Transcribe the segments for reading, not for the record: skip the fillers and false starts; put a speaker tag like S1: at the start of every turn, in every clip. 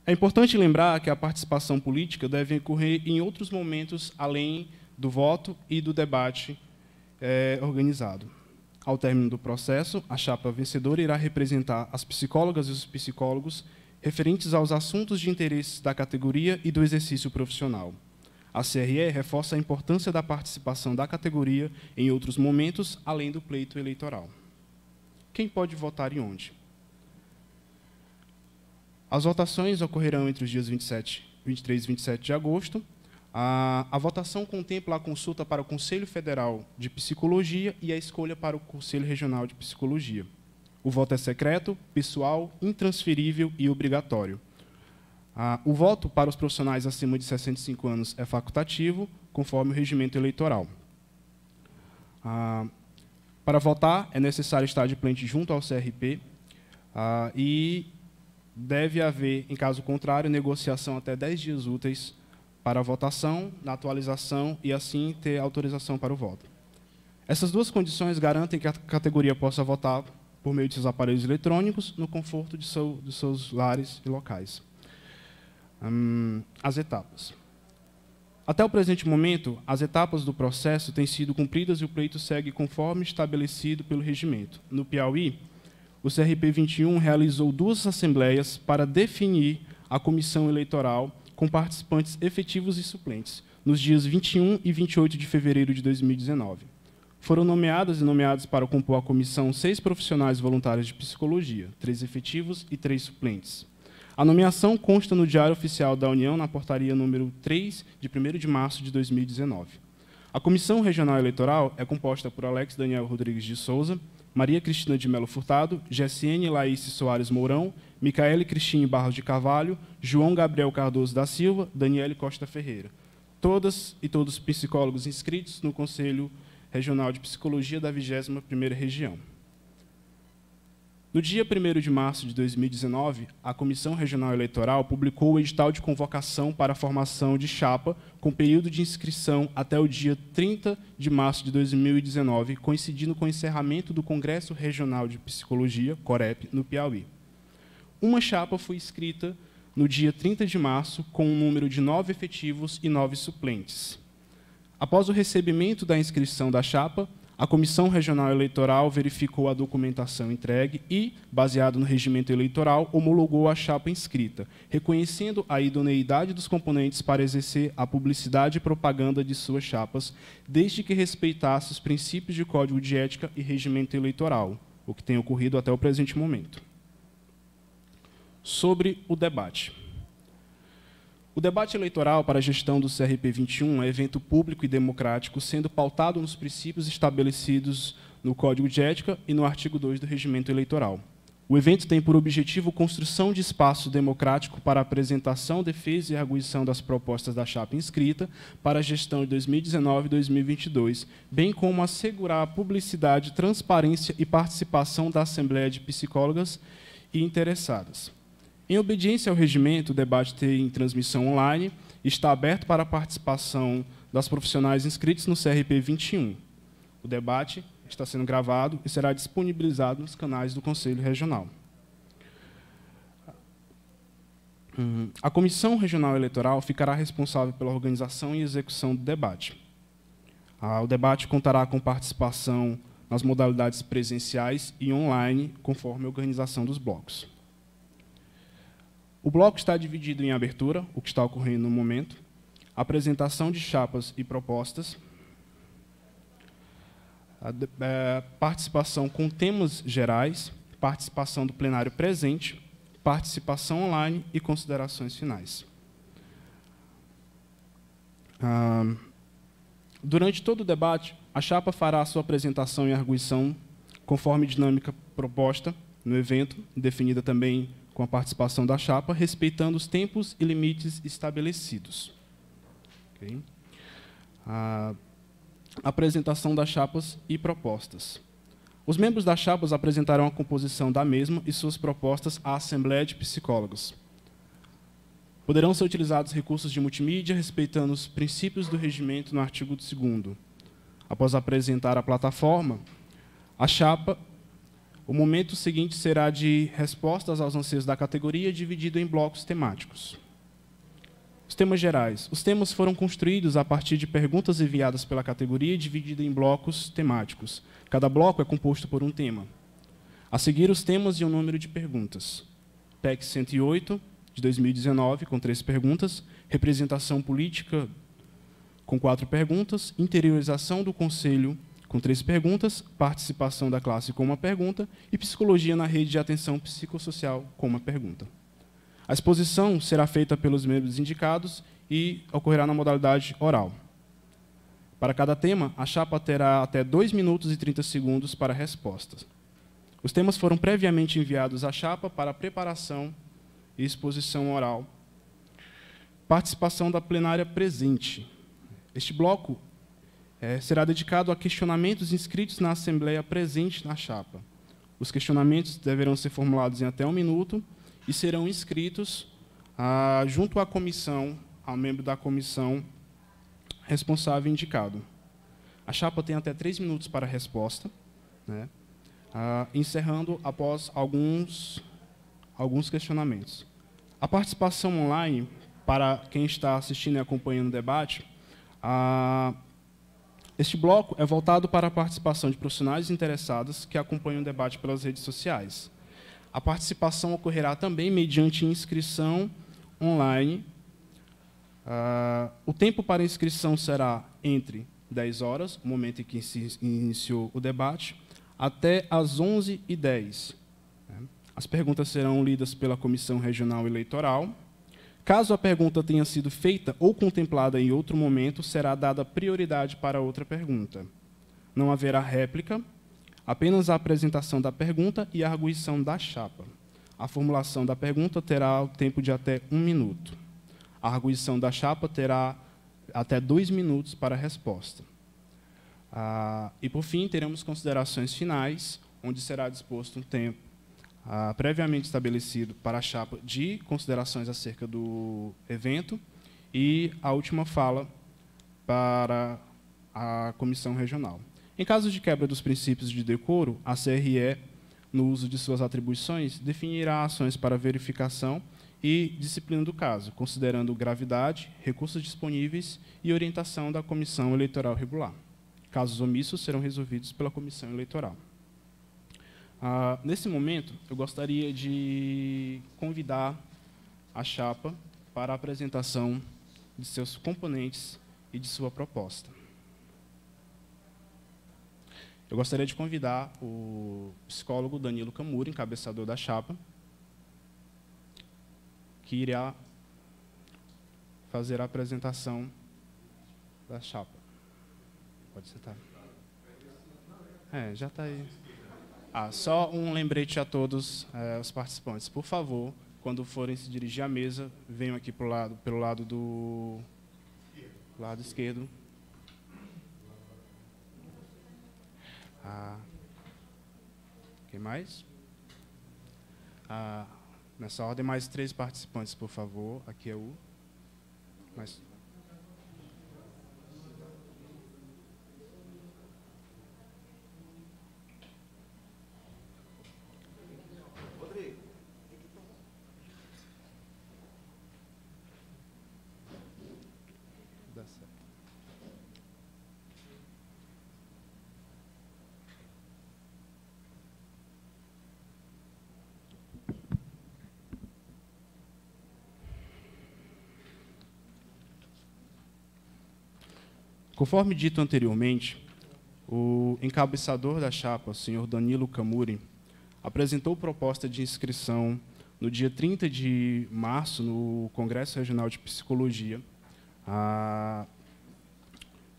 S1: É importante lembrar que a participação política deve ocorrer em outros momentos além do voto e do debate organizado. Ao término do processo, a chapa vencedora irá representar as psicólogas e os psicólogos referentes aos assuntos de interesse da categoria e do exercício profissional. A CRE reforça a importância da participação da categoria em outros momentos, além do pleito eleitoral. Quem pode votar e onde? As votações ocorrerão entre os dias 23 e 27 de agosto. A votação contempla a consulta para o Conselho Federal de Psicologia e a escolha para o Conselho Regional de Psicologia. O voto é secreto, pessoal, intransferível e obrigatório. O voto para os profissionais acima de 65 anos é facultativo, conforme o regimento eleitoral. Para votar, é necessário estar de plente junto ao CRP e deve haver, em caso contrário, negociação até 10 dias úteis para a votação, na atualização e, assim, ter autorização para o voto. Essas duas condições garantem que a categoria possa votar por meio de seus aparelhos eletrônicos, no conforto de seus lares e locais. As etapas. Até o presente momento, as etapas do processo têm sido cumpridas e o pleito segue conforme estabelecido pelo regimento. No Piauí, o CRP 21 realizou 2 assembleias para definir a comissão eleitoral com participantes efetivos e suplentes, nos dias 21 e 28 de fevereiro de 2019. Foram nomeadas e nomeados para compor a comissão 6 profissionais voluntários de psicologia, 3 efetivos e 3 suplentes. A nomeação consta no Diário Oficial da União, na portaria número 3, de 1º de março de 2019. A Comissão Regional Eleitoral é composta por Alex Daniel Rodrigues de Souza, Maria Cristina de Melo Furtado, Gessiene Laísse Soares Mourão, Micaele Cristine Barros de Carvalho, João Gabriel Cardoso da Silva, Daniele Costa Ferreira. Todas e todos psicólogos inscritos no Conselho Regional de Psicologia da 21ª Região. No dia 1º de março de 2019, a Comissão Regional Eleitoral publicou o edital de convocação para a formação de chapa, com período de inscrição até o dia 30 de março de 2019, coincidindo com o encerramento do Congresso Regional de Psicologia, COREP, no Piauí. Uma chapa foi inscrita no dia 30 de março, com um número de 9 efetivos e 9 suplentes. Após o recebimento da inscrição da chapa, a Comissão Regional Eleitoral verificou a documentação entregue e, baseado no regimento eleitoral, homologou a chapa inscrita, reconhecendo a idoneidade dos componentes para exercer a publicidade e propaganda de suas chapas, desde que respeitasse os princípios de Código de Ética e Regimento Eleitoral, o que tem ocorrido até o presente momento. Sobre o debate. O debate eleitoral para a gestão do CRP 21 é evento público e democrático, sendo pautado nos princípios estabelecidos no Código de Ética e no artigo 2 do Regimento Eleitoral. O evento tem por objetivo a construção de espaço democrático para a apresentação, defesa e arguição das propostas da chapa inscrita para a gestão de 2019 e 2022, bem como assegurar a publicidade, transparência e participação da Assembleia de Psicólogas e interessadas. Em obediência ao regimento, o debate tem transmissão online e está aberto para a participação das profissionais inscritos no CRP 21. O debate está sendo gravado e será disponibilizado nos canais do Conselho Regional. A Comissão Regional Eleitoral ficará responsável pela organização e execução do debate. O debate contará com participação nas modalidades presenciais e online, conforme a organização dos blocos. O bloco está dividido em abertura, o que está ocorrendo no momento, apresentação de chapas e propostas, participação com temas gerais, participação do plenário presente, participação online e considerações finais. Durante todo o debate, a chapa fará a sua apresentação e arguição conforme dinâmica proposta no evento, definida também com a participação da chapa, respeitando os tempos e limites estabelecidos. Okay? Apresentação das chapas e propostas. Os membros das chapas apresentarão a composição da mesma e suas propostas à Assembleia de Psicólogos. Poderão ser utilizados recursos de multimídia, respeitando os princípios do regimento no artigo 2º. Após apresentar a plataforma, a chapa O momento seguinte será de respostas aos anseios da categoria, dividido em blocos temáticos. Os temas gerais. Os temas foram construídos a partir de perguntas enviadas pela categoria e divididas em blocos temáticos. Cada bloco é composto por um tema. A seguir, os temas e o número de perguntas. PEC 108, de 2019, com 3 perguntas. Representação política, com 4 perguntas. Interiorização do Conselho, com 3 perguntas. Participação da classe, com 1 pergunta. E Psicologia na rede de atenção psicossocial, com 1 pergunta. A exposição será feita pelos membros indicados e ocorrerá na modalidade oral. Para cada tema, a chapa terá até 2 minutos e 30 segundos para respostas. Os temas foram previamente enviados à chapa para preparação e exposição oral. Participação da plenária presente. Este bloco será dedicado a questionamentos inscritos na Assembleia presente na chapa. Os questionamentos deverão ser formulados em até 1 minuto e serão inscritos junto à comissão, ao membro da comissão responsável indicado. A chapa tem até 3 minutos para a resposta, né, encerrando após alguns questionamentos. A participação online, para quem está assistindo e acompanhando o debate, este bloco é voltado para a participação de profissionais interessados que acompanham o debate pelas redes sociais. A participação ocorrerá também mediante inscrição online. O tempo para inscrição será entre 10 horas, o momento em que se iniciou o debate, até às 11h10. As perguntas serão lidas pela Comissão Regional Eleitoral. Caso a pergunta tenha sido feita ou contemplada em outro momento, será dada prioridade para outra pergunta. Não haverá réplica, apenas a apresentação da pergunta e a arguição da chapa. A formulação da pergunta terá o tempo de até 1 minuto. A arguição da chapa terá até 2 minutos para a resposta. E, por fim, teremos considerações finais, onde será disposto um tempo previamente estabelecido para a chapa de considerações acerca do evento e a última fala para a comissão regional. Em caso de quebra dos princípios de decoro, a CRE, no uso de suas atribuições, definirá ações para verificação e disciplina do caso, considerando gravidade, recursos disponíveis e orientação da Comissão Eleitoral Regular. Casos omissos serão resolvidos pela Comissão Eleitoral. Nesse momento, eu gostaria de convidar a chapa para a apresentação de seus componentes e de sua proposta. Eu gostaria de convidar o psicólogo Danilo Camuri, encabeçador da chapa, que irá fazer a apresentação da chapa. Pode sentar. Já está aí. Só um lembrete a todos os participantes. Por favor, quando forem se dirigir à mesa, venham aqui pelo lado esquerdo. Quem mais? Nessa ordem, mais 3 participantes, por favor. Aqui é o...
S2: Rodrigo.
S1: Dá certo. Conforme dito anteriormente, o encabeçador da chapa, o senhor Danilo Camuri, apresentou proposta de inscrição no dia 30 de março no Congresso Regional de Psicologia.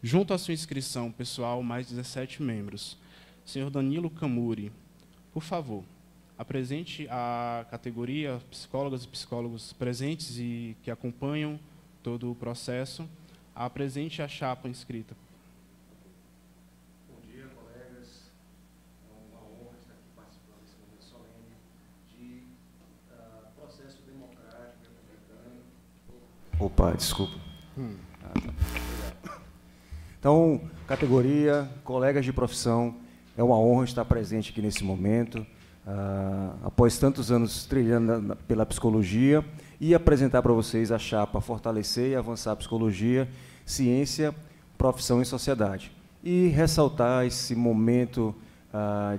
S1: Junto à sua inscrição pessoal, mais 17 membros. Senhor Danilo Camuri, por favor, apresente a categoria, psicólogas e psicólogos presentes e que acompanham todo o processo. Apresente a chapa inscrita.
S2: Bom dia, colegas. É uma honra estar aqui participando desse momento solene de processo democrático republicano. Opa, desculpa. Então, categoria, colegas de profissão, é uma honra estar presente aqui nesse momento.
S3: após tantos anos trilhando pela psicologia, e apresentar para vocês a chapa Fortalecer e Avançar a Psicologia, Ciência, Profissão e Sociedade. E ressaltar esse momento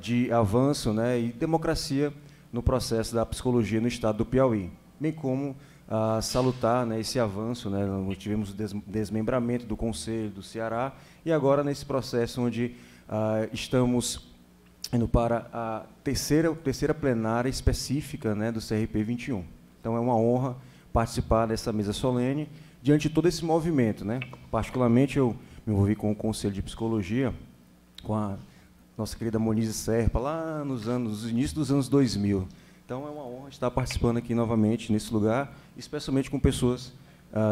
S3: de avanço, né, e democracia no processo da psicologia no estado do Piauí, bem como salutar, né, esse avanço, né, nós tivemos desmembramento do Conselho do Ceará, e agora nesse processo onde estamos indo para a terceira plenária específica, né, do CRP 21. Então, é uma honra participar dessa mesa solene, diante de todo esse movimento, né? Particularmente, eu me envolvi com o Conselho de Psicologia, com a nossa querida Monize Serpa, lá no início dos anos 2000. Então, é uma honra estar participando aqui novamente, nesse lugar, especialmente com pessoas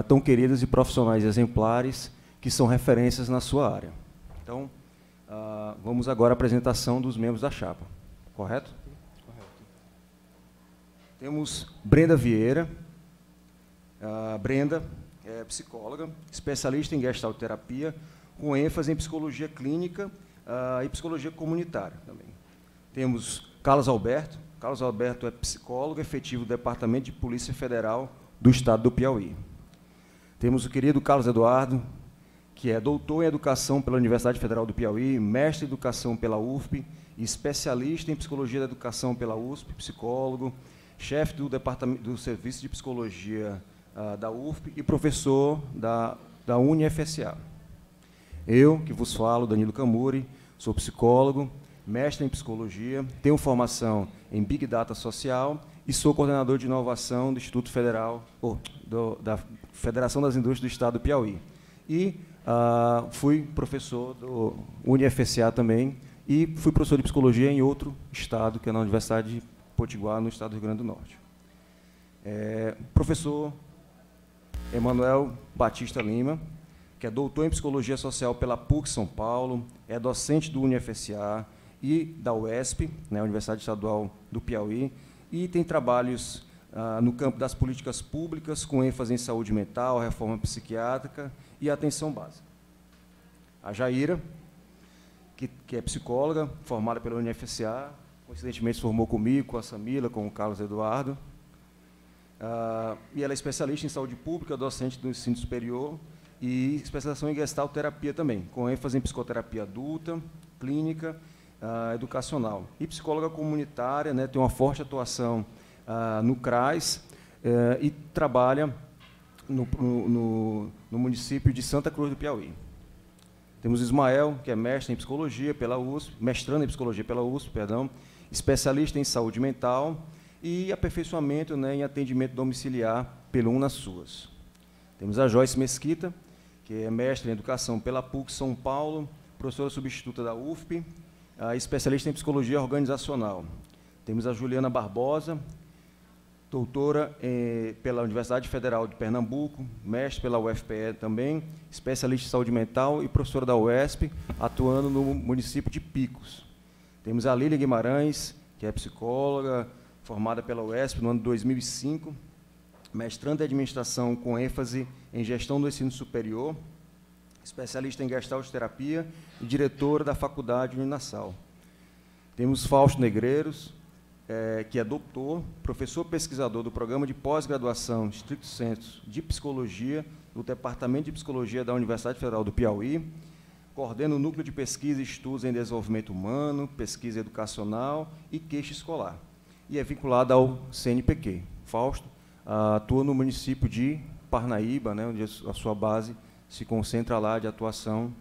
S3: tão queridas e profissionais exemplares, que são referências na sua área. Então, vamos agora à apresentação dos membros da chapa. Correto? Correto. Temos Brenda Vieira. Brenda é psicóloga, especialista em gestalterapia, com ênfase em psicologia clínica e psicologia comunitária também. Temos Carlos Alberto. Carlos Alberto é psicólogo efetivo do Departamento de Polícia Federal do Estado do Piauí. Temos o querido Carlos Eduardo, que é doutor em Educação pela Universidade Federal do Piauí, mestre em Educação pela UFP, especialista em Psicologia da Educação pela USP, psicólogo, chefe do Departamento do Serviço de Psicologia da UFP e professor da UniFSA. Eu, que vos falo, Danilo Camuri, sou psicólogo, mestre em Psicologia, tenho formação em Big Data Social e sou coordenador de inovação do Instituto Federal, da Federação das Indústrias do Estado do Piauí. E fui professor do UniFSA também, e fui professor de psicologia em outro estado, que é na Universidade de Potiguar, no estado do Rio Grande do Norte. Professor Emanuel Batista Lima, que é doutor em psicologia social pela PUC São Paulo, é docente do UniFSA e da UESP, né, Universidade Estadual do Piauí, e tem trabalhos no campo das políticas públicas, com ênfase em saúde mental, reforma psiquiátrica e atenção básica. A Jaira, que é psicóloga, formada pela UniFSA, coincidentemente se formou comigo, com a Samila, com o Carlos Eduardo, e ela é especialista em saúde pública, docente do ensino superior e especialização em gestalterapia também, com ênfase em psicoterapia adulta, clínica, educacional. E psicóloga comunitária, né, tem uma forte atuação no CRAS e trabalha no município de Santa Cruz do Piauí. Temos Ismael, que é mestre em psicologia pela USP, mestrando em psicologia pela USP, perdão, especialista em saúde mental e aperfeiçoamento, né, em atendimento domiciliar pelo UnaSUAS. Temos a Joyce Mesquita, que é mestre em educação pela PUC São Paulo, professora substituta da UFP, especialista em psicologia organizacional. Temos a Juliana Barbosa, doutora pela Universidade Federal de Pernambuco, mestre pela UFPE também, especialista em saúde mental e professora da UESP, atuando no município de Picos. Temos a Lília Guimarães, que é psicóloga, formada pela UESP no ano de 2005, mestrando em administração com ênfase em gestão do ensino superior, especialista em gestalterapia e diretora da faculdade Uninasal. Temos Fausto Negreiros, que é doutor, professor pesquisador do programa de pós-graduação stricto sensu de psicologia do Departamento de Psicologia da Universidade Federal do Piauí, coordena o núcleo de pesquisa e estudos em desenvolvimento humano, pesquisa educacional e queixa escolar, e é vinculado ao CNPq. Fausto atua no município de Parnaíba, né, onde a sua base se concentra lá de atuação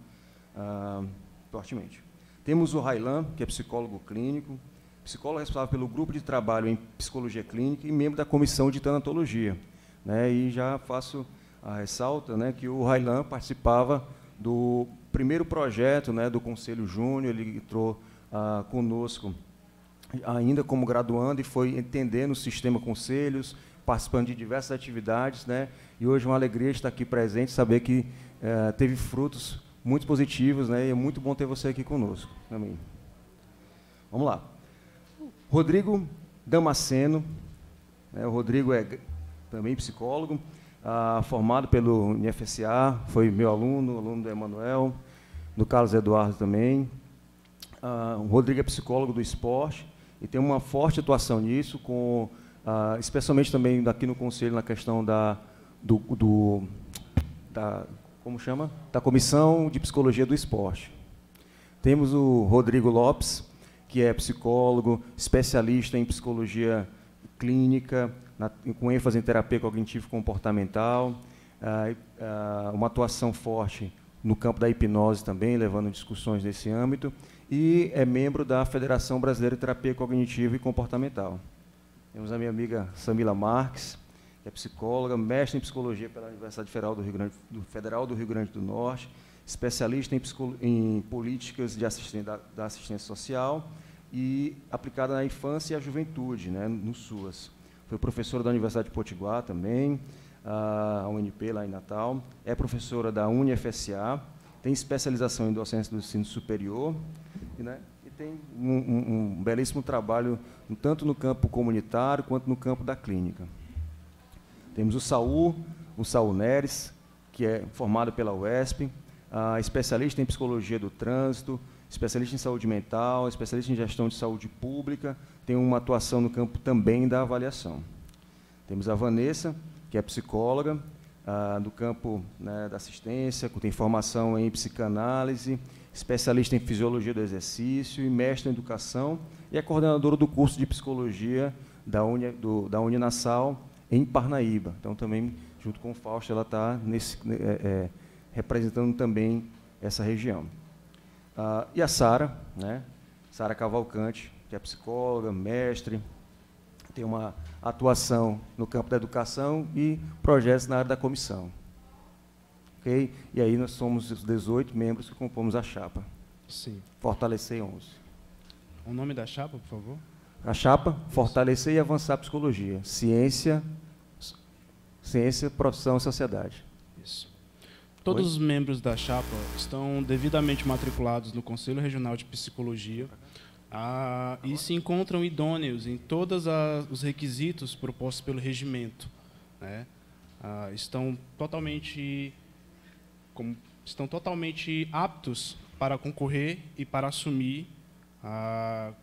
S3: fortemente. Temos o Railan, que é psicólogo clínico, psicólogo responsável pelo grupo de trabalho em psicologia clínica e membro da comissão de tanatologia, né, e já faço a ressalta, né, que o Railan participava do primeiro projeto, né, do Conselho Júnior. Ele entrou conosco ainda como graduando e foi entendendo o sistema conselhos, participando de diversas atividades, né, e hoje é uma alegria estar aqui presente, saber que teve frutos muito positivos, né, e é muito bom ter você aqui conosco. Amém. Vamos lá. Rodrigo Damasceno, né, o Rodrigo é também psicólogo, formado pelo UniFSA, foi meu aluno do Emanuel, do Carlos Eduardo também. O Rodrigo é psicólogo do esporte e tem uma forte atuação nisso, especialmente também aqui no Conselho, na questão como chama? Da Comissão de Psicologia do Esporte. Temos o Rodrigo Lopes, que é psicólogo, especialista em psicologia clínica, com ênfase em terapia cognitivo-comportamental, uma atuação forte no campo da hipnose também, levando discussões nesse âmbito, e é membro da Federação Brasileira de Terapia Cognitiva e Comportamental. Temos a minha amiga Samila Marques, que é psicóloga, mestre em psicologia pela Universidade Federal do Rio Grande do Norte, especialista em políticas da assistência social e aplicada na infância e a juventude, né, no SUAS. Foi professora da Universidade de Potiguar também, a UNP lá em Natal, é professora da UniFSA, tem especialização em docência do ensino superior, né, e tem um belíssimo trabalho tanto no campo comunitário quanto no campo da clínica. Temos o Saul Neres, que é formado pela UESP, especialista em psicologia do trânsito, especialista em saúde mental, especialista em gestão de saúde pública, tem uma atuação no campo também da avaliação. Temos a Vanessa, que é psicóloga, do campo, né, da assistência, tem formação em psicanálise, especialista em fisiologia do exercício e mestre em educação, e é coordenadora do curso de psicologia da Uninassal, em Parnaíba. Então, também, junto com o Fausto, ela está representando também essa região. E a Sara, né? Sara Cavalcante, que é psicóloga, mestre, tem uma atuação no campo da educação e projetos na área da comissão. Okay? E aí nós somos os 18 membros que compomos a chapa.
S1: Sim.
S3: Fortalecer 11.
S1: O nome da chapa, por favor?
S3: A chapa, Fortalecer e Avançar a Psicologia. Ciência, profissão e sociedade.
S1: Isso. Todos os membros da chapa estão devidamente matriculados no Conselho Regional de Psicologia e se encontram idôneos em todos os requisitos propostos pelo regimento, né? Estão totalmente aptos para concorrer e para assumir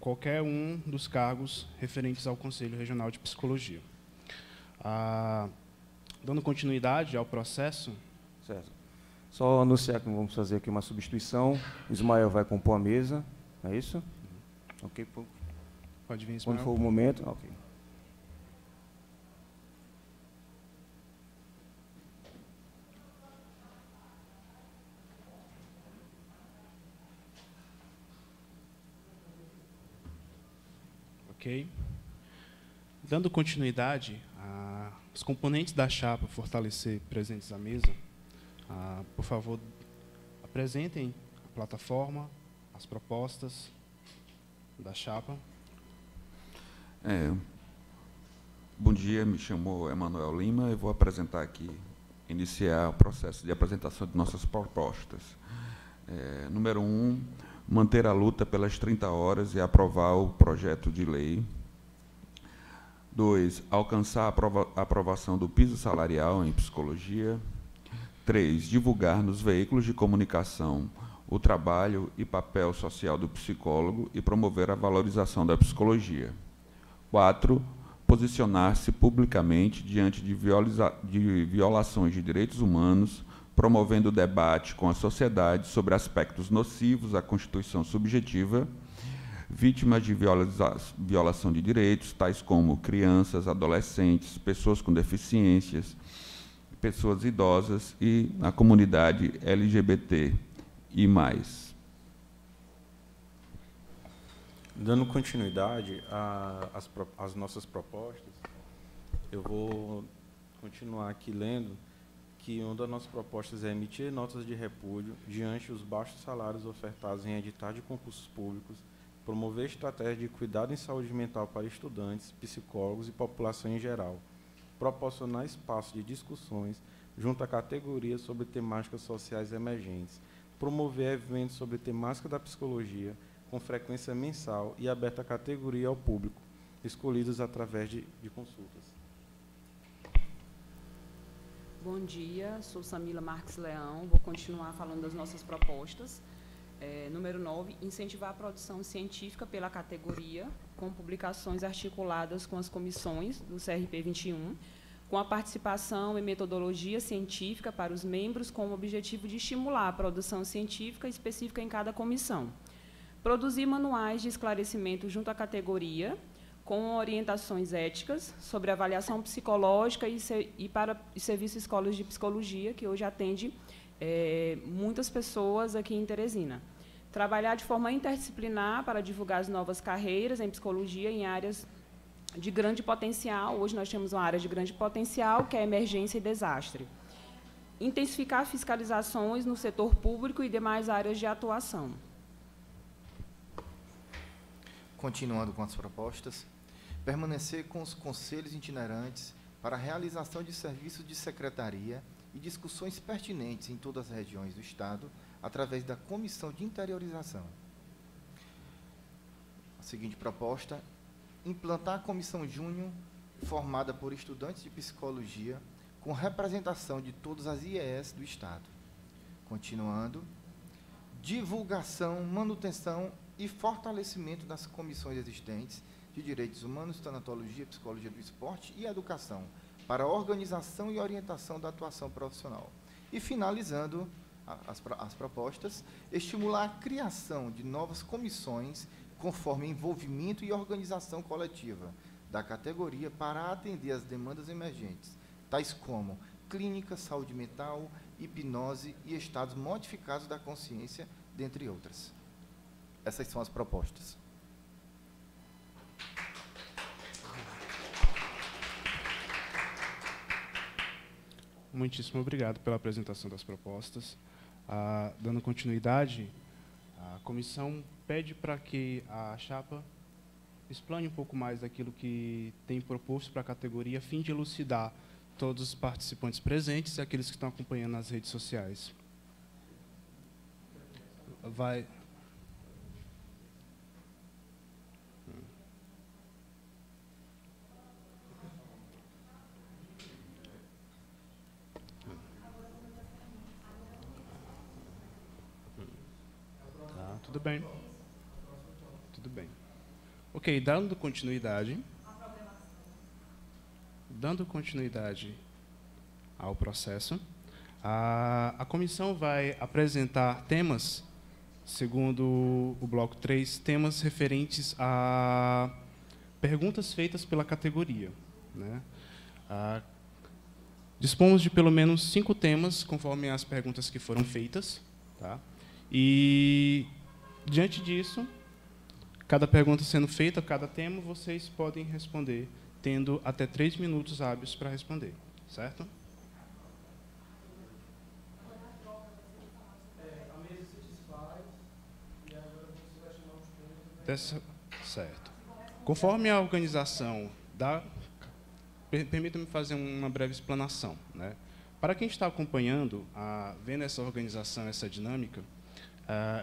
S1: qualquer um dos cargos referentes ao Conselho Regional de Psicologia. Dando continuidade ao processo...
S3: Certo. Só anunciar que vamos fazer aqui uma substituição. O Ismael vai compor a mesa, é isso? Ok.
S1: Pode vir, Ismael.
S3: Quando for o momento. Ok.
S1: Ok. Dando continuidade, os componentes da chapa Fortalecer presentes à mesa, por favor, apresentem a plataforma, as propostas da chapa.
S4: Bom dia, me chamo Emanuel Lima e vou apresentar aqui, iniciar o processo de apresentação de nossas propostas. Número 1, manter a luta pelas 30 horas e aprovar o projeto de lei. 2, alcançar a aprovação do piso salarial em psicologia. 3, divulgar nos veículos de comunicação o trabalho e papel social do psicólogo e promover a valorização da psicologia. 4, posicionar-se publicamente diante de violações de direitos humanos, promovendo o debate com a sociedade sobre aspectos nocivos à constituição subjetiva, vítimas de violação de direitos, tais como crianças, adolescentes, pessoas com deficiências, pessoas idosas e a comunidade LGBT e mais.
S5: Dando continuidade às nossas propostas, eu vou continuar aqui lendo que uma das nossas propostas é emitir notas de repúdio diante dos baixos salários ofertados em editais de concursos públicos, promover estratégias de cuidado em saúde mental para estudantes, psicólogos e população em geral, proporcionar espaço de discussões junto a categorias sobre temáticas sociais emergentes, promover eventos sobre temática da psicologia com frequência mensal e aberta à categoria ao público, escolhidos através de consultas.
S6: Bom dia, sou Samila Marques Leão, vou continuar falando das nossas propostas. Número 9, incentivar a produção científica pela categoria, com publicações articuladas com as comissões do CRP 21, com a participação em metodologia científica para os membros, com o objetivo de estimular a produção científica específica em cada comissão. Produzir manuais de esclarecimento junto à categoria, com orientações éticas sobre avaliação psicológica e para serviço escolas de psicologia, que hoje atende muitas pessoas aqui em Teresina. Trabalhar de forma interdisciplinar para divulgar as novas carreiras em psicologia em áreas de grande potencial. Hoje nós temos uma área de grande potencial, que é emergência e desastre. Intensificar fiscalizações no setor público e demais áreas de atuação.
S7: Continuando com as propostas, permanecer com os conselhos itinerantes para a realização de serviços de secretaria e discussões pertinentes em todas as regiões do Estado, através da Comissão de Interiorização. A seguinte proposta: implantar a Comissão Júnior, formada por estudantes de psicologia, com representação de todas as IES do Estado. Continuando, divulgação, manutenção e fortalecimento das comissões existentes de Direitos Humanos, Tanatologia, Psicologia do Esporte e Educação, para a organização e orientação da atuação profissional. E, finalizando as propostas, estimular a criação de novas comissões conforme envolvimento e organização coletiva da categoria para atender as demandas emergentes, tais como clínica, saúde mental, hipnose e estados modificados da consciência, dentre outras. Essas são as propostas.
S1: Muitíssimo obrigado pela apresentação das propostas. Dando continuidade, a comissão pede para que a chapa explane um pouco mais daquilo que tem proposto para a categoria, a fim de elucidar todos os participantes presentes e aqueles que estão acompanhando nas redes sociais. Vai... Tudo bem. Tudo bem. Ok, dando continuidade ao processo, a comissão vai apresentar temas, segundo o bloco 3, temas referentes a perguntas feitas pela categoria, né? Dispomos de pelo menos 5 temas, conforme as perguntas que foram feitas, tá? E, diante disso, cada pergunta sendo feita, cada tema, vocês podem responder, tendo até 3 minutos hábeis para responder, certo?
S2: A mesa se desfaz e agora você vai chamar os pontos.
S1: Certo. Conforme a organização da... Permita-me fazer uma breve explanação, né? Para quem está acompanhando, vendo essa organização, essa dinâmica,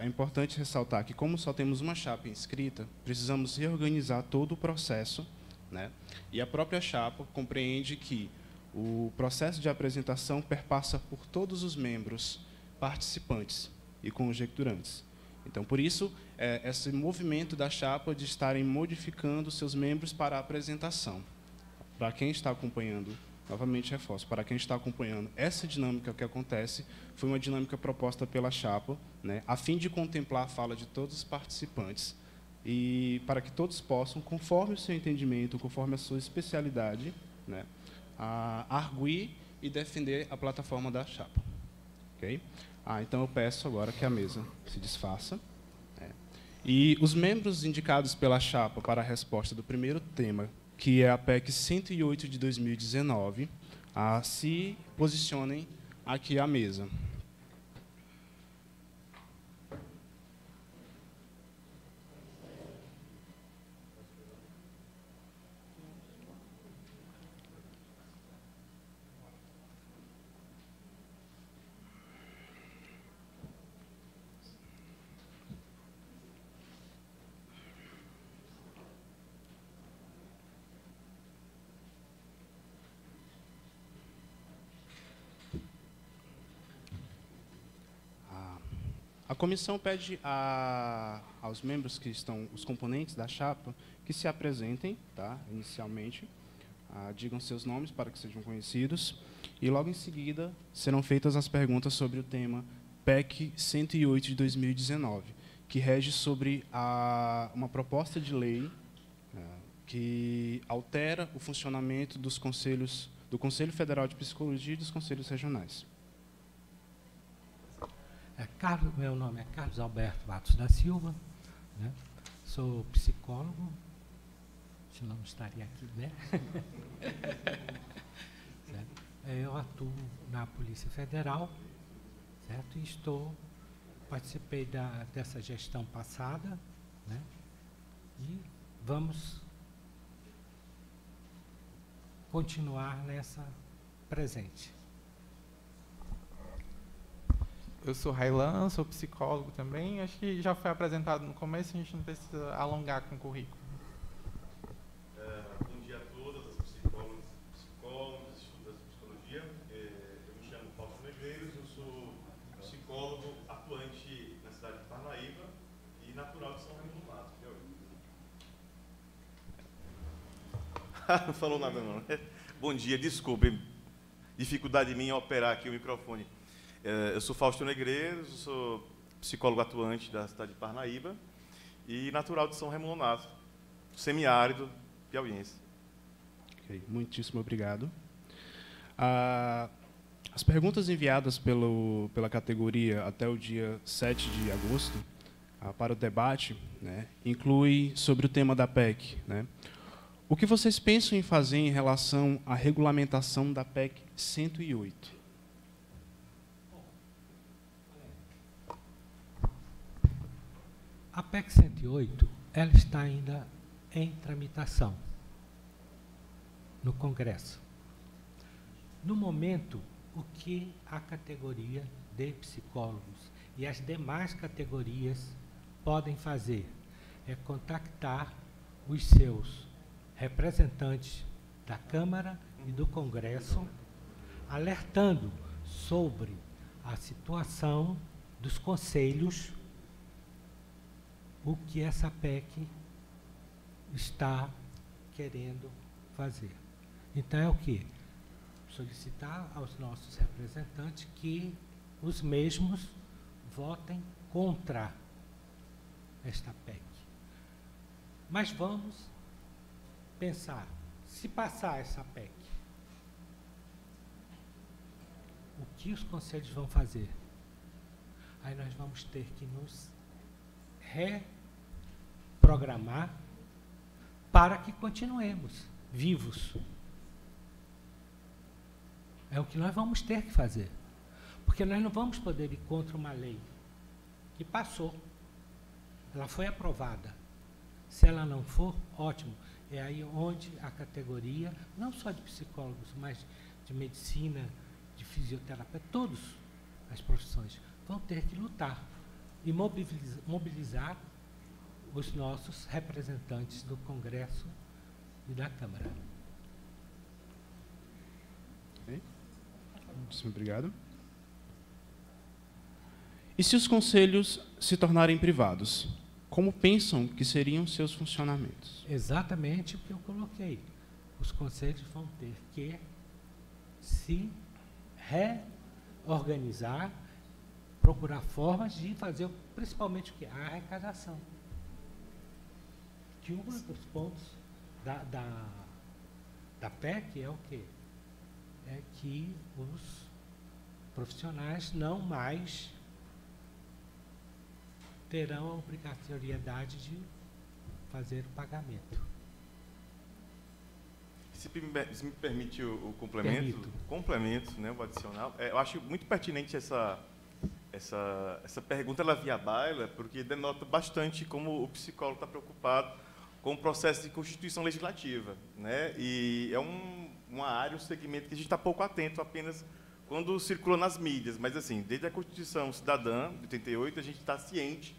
S1: é importante ressaltar que, como só temos uma chapa inscrita, precisamos reorganizar todo o processo, né? E a própria chapa compreende que o processo de apresentação perpassa por todos os membros participantes e conjecturantes. Então, por isso, esse movimento da chapa de estarem modificando seus membros para a apresentação. Para quem está acompanhando, novamente reforço, para quem está acompanhando, essa dinâmica que acontece foi uma dinâmica proposta pela chapa, né, a fim de contemplar a fala de todos os participantes e para que todos possam, conforme o seu entendimento, conforme a sua especialidade, né, arguir e defender a plataforma da chapa. Okay? Então, eu peço agora que a mesa se desfaça. E os membros indicados pela chapa para a resposta do primeiro tema, que é a PEC 108 de 2019, se posicionem aqui à mesa. A comissão pede aos membros que estão, os componentes da chapa, que se apresentem, tá, inicialmente, digam seus nomes para que sejam conhecidos, e logo em seguida serão feitas as perguntas sobre o tema PEC 108 de 2019, que rege sobre uma proposta de lei que altera o funcionamento dos conselhos, do Conselho Federal de Psicologia e dos conselhos regionais.
S8: Meu nome é Carlos Alberto Matos da Silva, né? Sou psicólogo, senão não estaria aqui, né? Eu atuo na Polícia Federal, certo? E participei dessa gestão passada, né? E vamos continuar nessa presente.
S9: Eu sou Railan, sou psicólogo também. Acho que já foi apresentado no começo, a gente não precisa alongar com o currículo.
S10: Bom dia a todas as psicólogas, estudantes de psicologia. Eu me chamo Fausto Negreiros, eu sou psicólogo atuante na cidade de Parnaíba e natural de São Raimundo Mato. Não falou nada não. Bom dia, desculpe, dificuldade minha em operar aqui o microfone. Eu sou Fausto Negreiros, eu sou psicólogo atuante da cidade de Parnaíba e natural de São Raimundo Nonato, semiárido piauiense.
S1: Okay, muitíssimo obrigado. As perguntas enviadas pela categoria até o dia 7 de agosto para o debate, né, inclui sobre o tema da PEC, né? O que vocês pensam em fazer em relação à regulamentação da PEC 108?
S8: A PEC 108, ela está ainda em tramitação no Congresso. No momento, o que a categoria de psicólogos e as demais categorias podem fazer é contactar os seus representantes da Câmara e do Congresso, alertando sobre a situação dos conselhos, o que essa PEC está querendo fazer. Então, é o quê? Solicitar aos nossos representantes que os mesmos votem contra esta PEC. Mas vamos pensar, se passar essa PEC, o que os conselhos vão fazer? Aí nós vamos ter que nos reprogramar para que continuemos vivos. É o que nós vamos ter que fazer. Porque nós não vamos poder ir contra uma lei que passou. Ela foi aprovada. Se ela não for, ótimo. É aí onde a categoria, não só de psicólogos, mas de medicina, de fisioterapia, todas as profissões vão ter que lutar e mobilizar os nossos representantes do Congresso e da Câmara.
S1: Okay. Muito obrigado. E se os conselhos se tornarem privados, como pensam que seriam seus funcionamentos?
S8: Exatamente o que eu coloquei. Os conselhos vão ter que se reorganizar, procurar formas de fazer, principalmente o quê? A arrecadação. Que um dos pontos da PEC é o quê? É que os profissionais não mais terão a obrigatoriedade de fazer o pagamento.
S10: Se me permite o complemento, né, o adicional, eu acho muito pertinente essa pergunta, ela via baila, porque denota bastante como o psicólogo está preocupado com o processo de constituição legislativa, né? E é uma área, um segmento que a gente está pouco atento apenas quando circula nas mídias, mas assim, desde a Constituição Cidadã de 88, a gente está ciente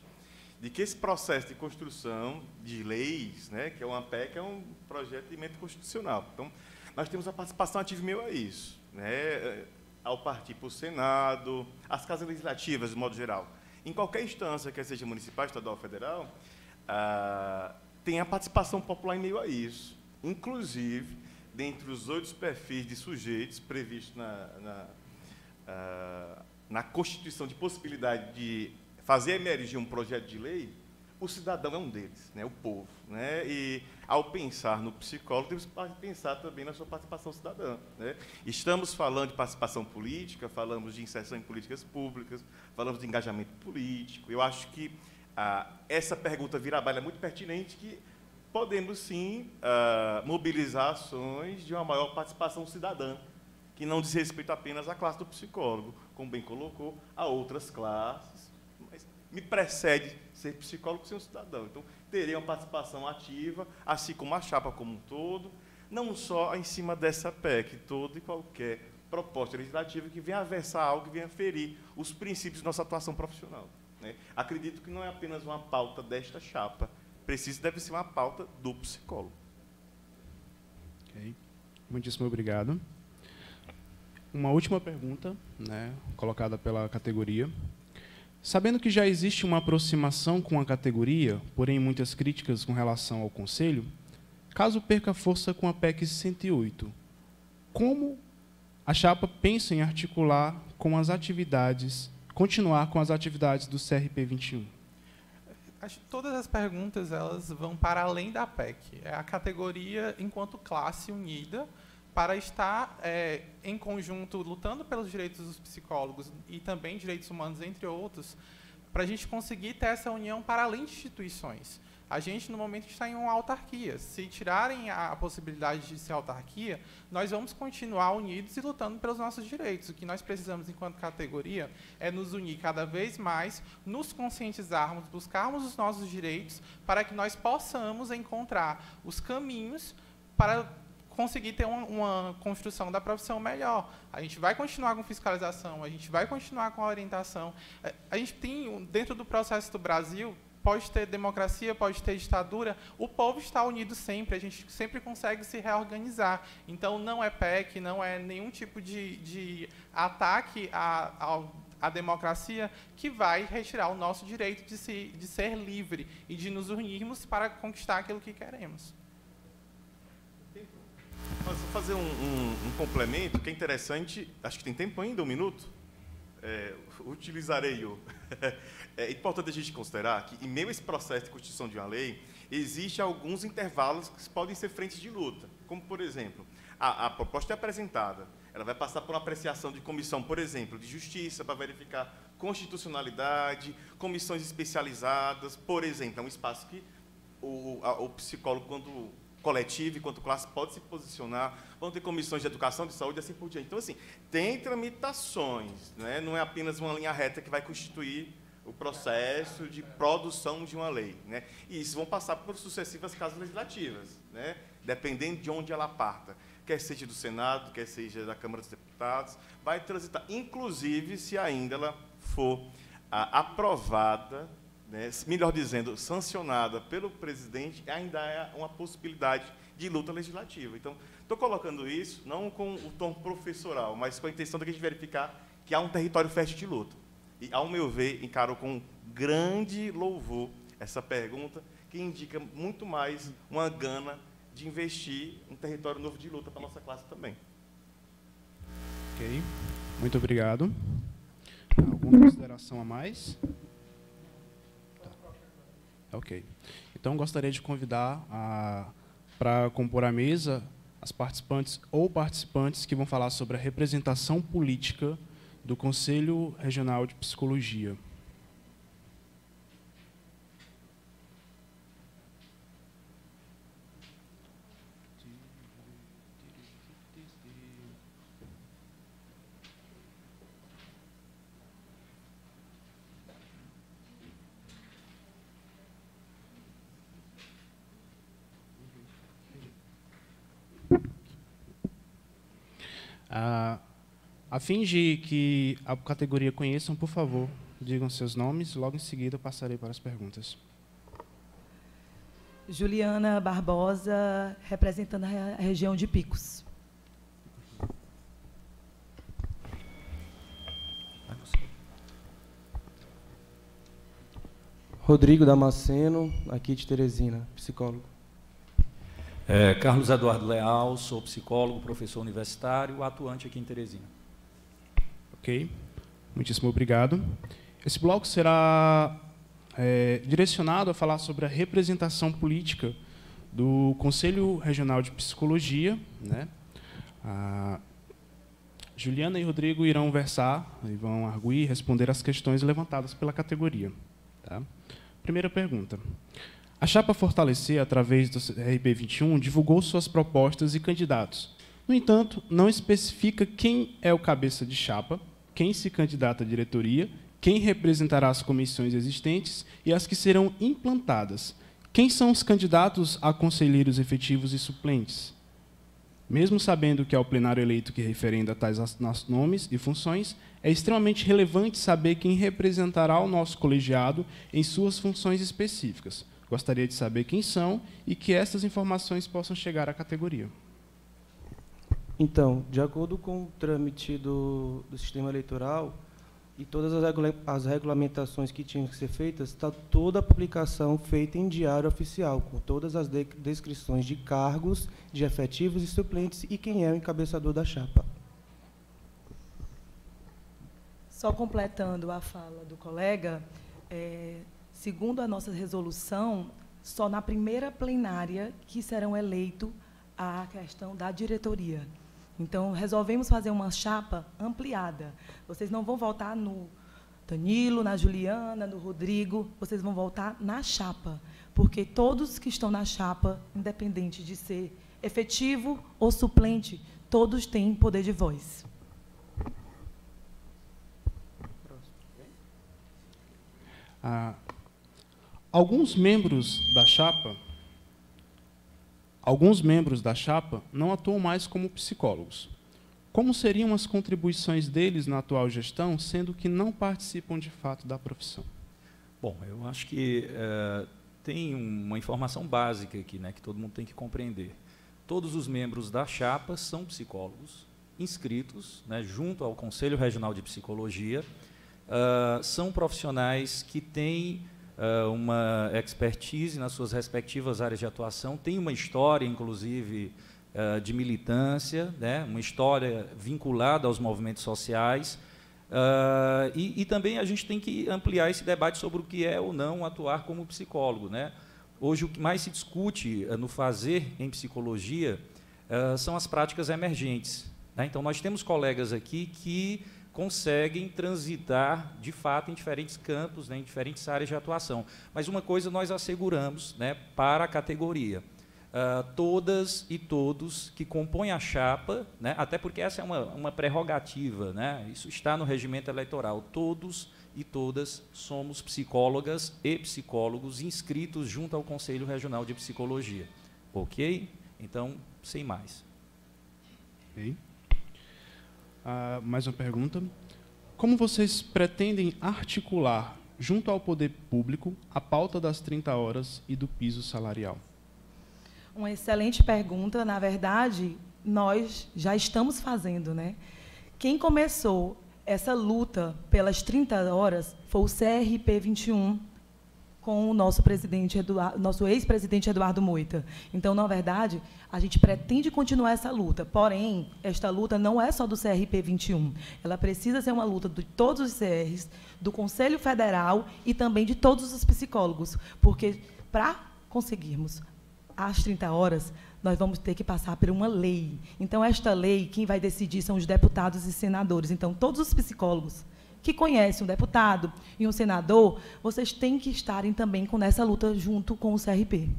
S10: de que esse processo de construção de leis, né, que é uma PEC, é um projeto de emenda constitucional. Então, nós temos a participação ativa em meio a isso, né, ao partir para o Senado, as casas legislativas, de modo geral. em qualquer instância, quer seja municipal, estadual ou federal, tem a participação popular em meio a isso. Inclusive, dentre os 8 perfis de sujeitos previstos na Constituição de possibilidade de fazer emergir um projeto de lei, o cidadão é um deles, né, o povo. Né? E, ao pensar no psicólogo, temos que pensar também na sua participação cidadã. Né? Estamos falando de participação política, falamos de inserção em políticas públicas, falamos de engajamento político. Eu acho que essa pergunta vira-baila é muito pertinente, que podemos, sim, mobilizar ações de uma maior participação cidadã, que não diz respeito apenas à classe do psicólogo, como bem colocou, a outras classes. Mas me precede ser psicólogo ser um cidadão. Então, terei uma participação ativa, assim como a chapa como um todo, não só em cima dessa PEC, toda e qualquer proposta legislativa que venha a versar algo, que venha a ferir os princípios de nossa atuação profissional. Né? Acredito que não é apenas uma pauta desta chapa, deve ser uma pauta do psicólogo.
S1: Okay. Muitíssimo obrigado. Uma última pergunta, né, colocada pela categoria. Sabendo que já existe uma aproximação com a categoria, porém muitas críticas com relação ao Conselho, caso perca força com a PEC 108, como a chapa pensa em articular com as atividades, continuar com as atividades do CRP 21?
S9: Acho que todas as perguntas elas vão para além da PEC. É a categoria, enquanto classe unida, para estar em conjunto, lutando pelos direitos dos psicólogos e também direitos humanos, entre outros, para a gente conseguir ter essa união para além de instituições. A gente, no momento, está em uma autarquia. Se tirarem a possibilidade de ser autarquia, nós vamos continuar unidos e lutando pelos nossos direitos. O que nós precisamos, enquanto categoria, é nos unir cada vez mais, nos conscientizarmos, buscarmos os nossos direitos, para que nós possamos encontrar os caminhos para conseguir ter uma construção da profissão melhor. A gente vai continuar com fiscalização, a gente vai continuar com a orientação. A gente tem, dentro do processo do Brasil, pode ter democracia, pode ter ditadura, o povo está unido sempre, a gente sempre consegue se reorganizar. Então, não é PEC, não é nenhum tipo de ataque à democracia que vai retirar o nosso direito de ser livre e de nos unirmos para conquistar aquilo que queremos.
S10: Vou fazer um complemento que é interessante. Acho que tem tempo ainda, 1 minuto. Utilizarei-o. É importante a gente considerar que, em meio a esse processo de constituição de uma lei, existem alguns intervalos que podem ser frentes de luta. Como, por exemplo, a proposta é apresentada, ela vai passar por uma apreciação de comissão, por exemplo, de justiça, para verificar constitucionalidade, comissões especializadas, por exemplo, é um espaço que o psicólogo, quando coletivo e quanto classe pode se posicionar, vão ter comissões de educação, de saúde e assim por diante. Então, assim, tem tramitações, né? Não é apenas uma linha reta que vai constituir o processo de produção de uma lei. Né? E isso vão passar por sucessivas casas legislativas, né? Dependendo de onde ela parta, quer seja do Senado, quer seja da Câmara dos Deputados, vai transitar, inclusive, se ainda ela for aprovada, né, melhor dizendo, sancionada pelo presidente, ainda é uma possibilidade de luta legislativa. Então, estou colocando isso não com o tom professoral, mas com a intenção de a gente verificar que há um território fértil de luta. E, ao meu ver, encaro com grande louvor essa pergunta, que indica muito mais uma gana de investir um território novo de luta para a nossa classe também.
S1: Ok, muito obrigado. Alguma consideração a mais? Ok. Então, gostaria de convidar para compor a mesa as participantes ou participantes que vão falar sobre a representação política do Conselho Regional de Psicologia. A fim de que a categoria conheçam, por favor, digam seus nomes. Logo em seguida, eu passarei para as perguntas.
S11: Juliana Barbosa, representando a região de Picos.
S12: Rodrigo Damasceno, aqui de Teresina, psicólogo.
S13: Carlos Eduardo Leal, sou psicólogo, professor universitário, atuante aqui em Teresina.
S1: Ok, muitíssimo obrigado. Esse bloco será direcionado a falar sobre a representação política do Conselho Regional de Psicologia, né? A Juliana e Rodrigo irão versar, e vão arguir e responder as questões levantadas pela categoria. Tá? Primeira pergunta. A Chapa Fortalecer, através do RP 21, divulgou suas propostas e candidatos. No entanto, não especifica quem é o cabeça de chapa, quem se candidata à diretoria, quem representará as comissões existentes e as que serão implantadas. Quem são os candidatos a conselheiros efetivos e suplentes? Mesmo sabendo que é o plenário eleito que referenda tais nomes e funções, é extremamente relevante saber quem representará o nosso colegiado em suas funções específicas. Gostaria de saber quem são e que essas informações possam chegar à categoria.
S12: Então, de acordo com o trâmite do sistema eleitoral e todas as regulamentações que tinham que ser feitas, está toda a publicação feita em diário oficial, com todas as descrições de cargos, de efetivos e suplentes e quem é o encabeçador da chapa.
S11: Só completando a fala do colega, segundo a nossa resolução, só na primeira plenária que serão eleitos a questão da diretoria. Então, resolvemos fazer uma chapa ampliada. Vocês não vão votar no Danilo, na Juliana, no Rodrigo, vocês vão votar na chapa, porque todos que estão na chapa, independente de ser efetivo ou suplente, todos têm poder de voz.
S1: Alguns membros da chapa não atuam mais como psicólogos. Como seriam as contribuições deles na atual gestão, sendo que não participam de fato da profissão?
S13: Bom, eu acho que tem uma informação básica aqui, né, que todo mundo tem que compreender. Todos os membros da chapa são psicólogos inscritos, né, junto ao Conselho Regional de Psicologia. São profissionais que têm uma expertise nas suas respectivas áreas de atuação, têm uma história, inclusive, de militância, né, uma história vinculada aos movimentos sociais, e também a gente tem que ampliar esse debate sobre o que é ou não atuar como psicólogo, né? Hoje, o que mais se discute no fazer em psicologia são as práticas emergentes, né? Então, nós temos colegas aqui que conseguem transitar, de fato, em diferentes campos, né, em diferentes áreas de atuação. Mas uma coisa nós asseguramos, né, para a categoria. Todas e todos que compõem a chapa, né, até porque essa é uma prerrogativa, né, isso está no regimento eleitoral, todos e todas somos psicólogas e psicólogos inscritos junto ao Conselho Regional de Psicologia. Ok? Então, sem mais.
S1: Ok. Mais uma pergunta. Como vocês pretendem articular, junto ao poder público, a pauta das 30 horas e do piso salarial?
S11: Uma excelente pergunta. Na verdade, nós já estamos fazendo, né? Quem começou essa luta pelas 30 horas foi o CRP 21, com o nosso ex-presidente Eduardo Moita. Então, na verdade, a gente pretende continuar essa luta. Porém, esta luta não é só do CRP 21. Ela precisa ser uma luta de todos os CRs, do Conselho Federal e também de todos os psicólogos. Porque, para conseguirmos as 30 horas, nós vamos ter que passar por uma lei. Então, esta lei, quem vai decidir são os deputados e senadores. Então, todos os psicólogos que conhecem um deputado e um senador, vocês têm que estarem também nessa luta junto com o CRP.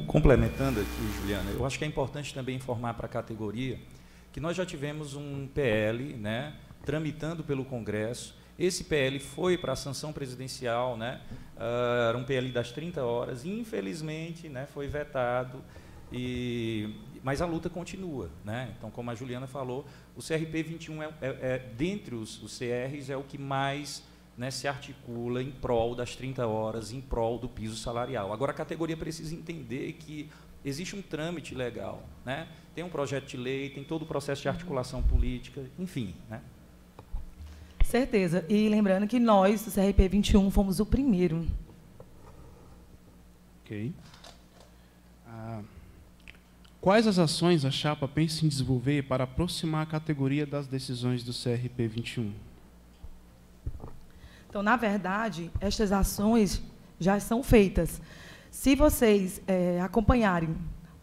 S13: Complementando aqui, Juliana, eu acho que é importante também informar para a categoria que nós já tivemos um PL, né, tramitando pelo Congresso. Esse PL foi para a sanção presidencial, né, era um PL das 30 horas, e, infelizmente, né, foi vetado, mas a luta continua, né? Então, como a Juliana falou, o CRP 21, dentre os CRs, é o que mais, né, se articula em prol das 30 horas, em prol do piso salarial. Agora, a categoria precisa entender que existe um trâmite legal, né? Tem um projeto de lei, tem todo o processo de articulação política, enfim, né?
S11: certeza. E lembrando que nós, do CRP 21, fomos o primeiro.
S1: Ok. Quais as ações a chapa pensa em desenvolver para aproximar a categoria das decisões do CRP 21?
S11: Então, na verdade, estas ações já são feitas. Se vocês acompanharem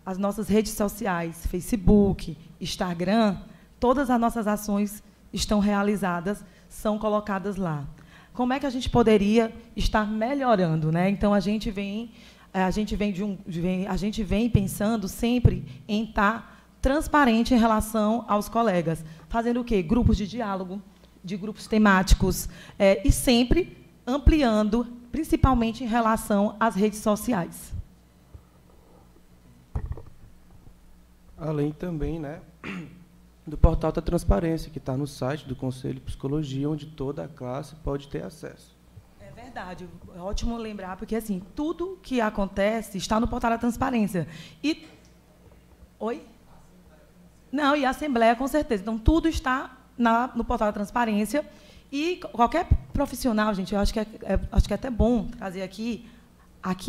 S11: as nossas redes sociais, Facebook, Instagram, todas as nossas ações estão realizadas, são colocadas lá. Como é que a gente poderia estar melhorando, né? Então, a gente vem pensando sempre em estar transparente em relação aos colegas, fazendo o quê? Grupos de diálogo, de grupos temáticos, e sempre ampliando, principalmente em relação às redes sociais.
S12: Além também, né, do portal da transparência, que está no site do Conselho de Psicologia, onde toda a classe pode ter acesso.
S11: É verdade, é ótimo lembrar, porque assim, tudo que acontece está no portal da transparência. E... Oi? Não, e a Assembleia, com certeza. Então, tudo está no portal da transparência. E qualquer profissional, gente, eu acho que é até bom trazer aqui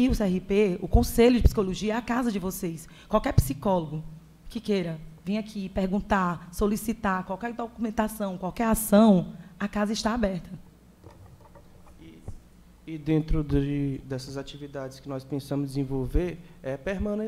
S11: o CRP, o Conselho de Psicologia, é a casa de vocês. Qualquer psicólogo que queira vir aqui perguntar, solicitar qualquer documentação, qualquer ação, a casa está aberta.
S12: E dentro dessas atividades que nós pensamos desenvolver,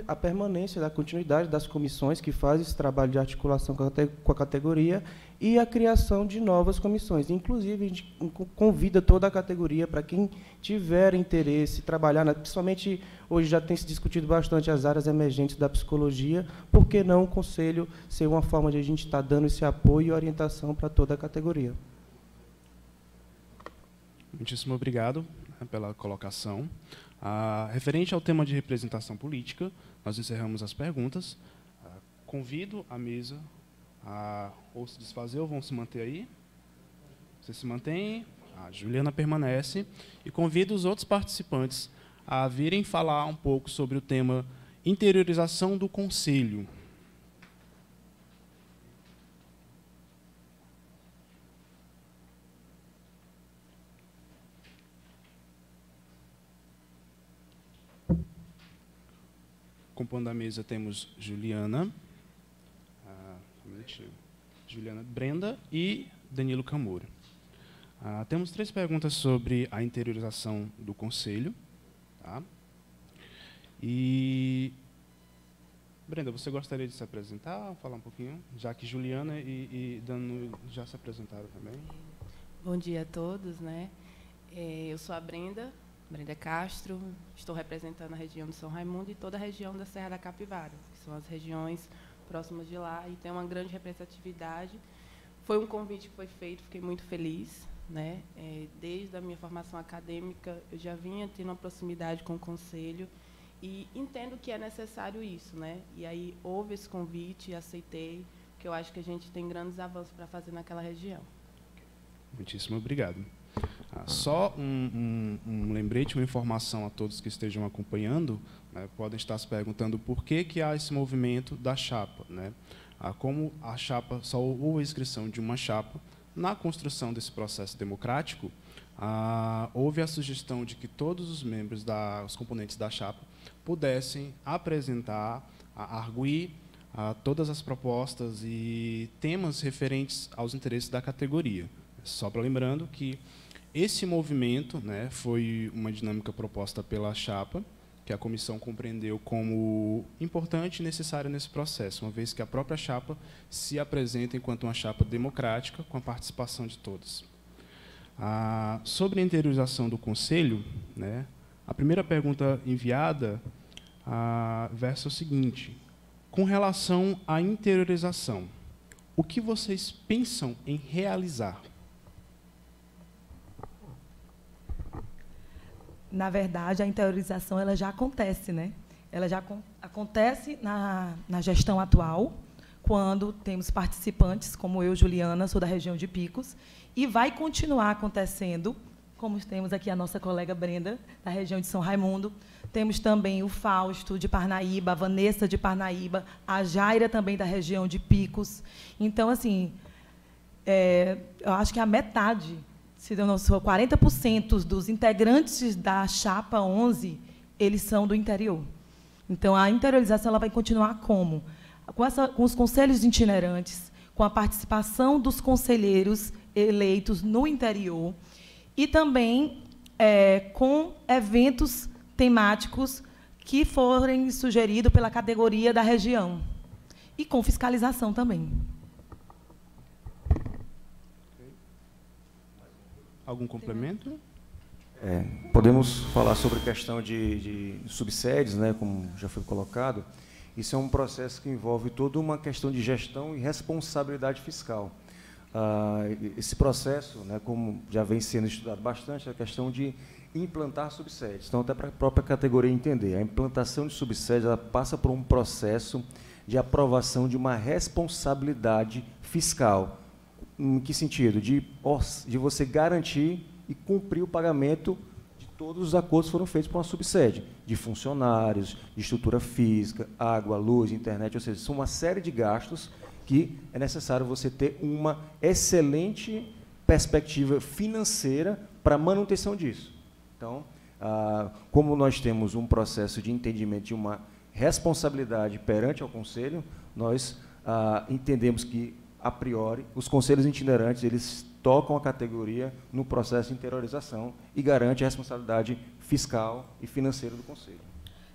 S12: a permanência da continuidade das comissões que fazem esse trabalho de articulação com a categoria e a criação de novas comissões. Inclusive, a gente convida toda a categoria para quem tiver interesse em trabalhar, principalmente hoje já tem se discutido bastante as áreas emergentes da psicologia, por que não o Conselho ser uma forma de a gente estar dando esse apoio e orientação para toda a categoria.
S1: Muitíssimo obrigado pela colocação. Referente ao tema de representação política, nós encerramos as perguntas. Convido a mesa a ou se desfazer ou vão se manter aí. Você se mantém, a Juliana permanece. E convido os outros participantes a virem falar um pouco sobre o tema interiorização do Conselho. Compondo a mesa temos Juliana, Brenda e Danilo Camura. Temos 3 perguntas sobre a interiorização do Conselho. Tá? E, Brenda, você gostaria de se apresentar, falar um pouquinho? Já que Juliana e Danilo já se apresentaram também.
S14: Bom dia a todos, né? Eu sou a Brenda Castro, estou representando a região de São Raimundo e toda a região da Serra da Capivara, que são as regiões próximas de lá, e tem uma grande representatividade. Foi um convite que foi feito, fiquei muito feliz, né? Desde a minha formação acadêmica, eu já vinha tendo uma proximidade com o Conselho e entendo que é necessário isso, né? E aí houve esse convite e aceitei, que eu acho que a gente tem grandes avanços para fazer naquela região.
S1: Muitíssimo obrigado. Só um lembrete, uma informação a todos que estejam acompanhando, né, podem estar se perguntando por que há esse movimento da chapa, né? Como a chapa, só houve a inscrição de uma chapa, na construção desse processo democrático, houve a sugestão de que todos os membros, os componentes da chapa, pudessem apresentar, arguir todas as propostas e temas referentes aos interesses da categoria. Só para lembrando que esse movimento, né, foi uma dinâmica proposta pela chapa, que a comissão compreendeu como importante e necessária nesse processo, uma vez que a própria chapa se apresenta enquanto uma chapa democrática, com a participação de todos. Sobre a interiorização do Conselho, né, a primeira pergunta enviada versa o seguinte: com relação à interiorização, o que vocês pensam em realizar?
S11: Na verdade, a interiorização ela já acontece, né? Ela já acontece na gestão atual, quando temos participantes, como eu, Juliana, sou da região de Picos, e vai continuar acontecendo, como temos aqui a nossa colega Brenda, da região de São Raimundo. Temos também o Fausto, de Parnaíba, a Vanessa, de Parnaíba, a Jaira, também da região de Picos. Então, assim, eu acho que a metade, se não for 40% dos integrantes da Chapa 11, eles são do interior. Então, a interiorização ela vai continuar como? Com os conselhos itinerantes, com a participação dos conselheiros eleitos no interior e também com eventos temáticos que forem sugeridos pela categoria da região e com fiscalização também.
S1: Algum complemento?
S3: Podemos falar sobre a questão de subsedes, né, como já foi colocado. Isso é um processo que envolve toda uma questão de gestão e responsabilidade fiscal. Esse processo, né, como já vem sendo estudado bastante, é a questão de implantar subsedes. Então, até para a própria categoria entender, a implantação de subsedes ela passa por um processo de aprovação de uma responsabilidade fiscal. Em que sentido? De você garantir e cumprir o pagamento de todos os acordos que foram feitos por uma subsede, de funcionários, de estrutura física, água, luz, internet, ou seja, são uma série de gastos que é necessário você ter uma excelente perspectiva financeira para a manutenção disso. Então, como nós temos um processo de entendimento de uma responsabilidade perante ao Conselho, nós entendemos que, a priori, os conselhos itinerantes eles tocam a categoria no processo de interiorização e garante a responsabilidade fiscal e financeira do Conselho.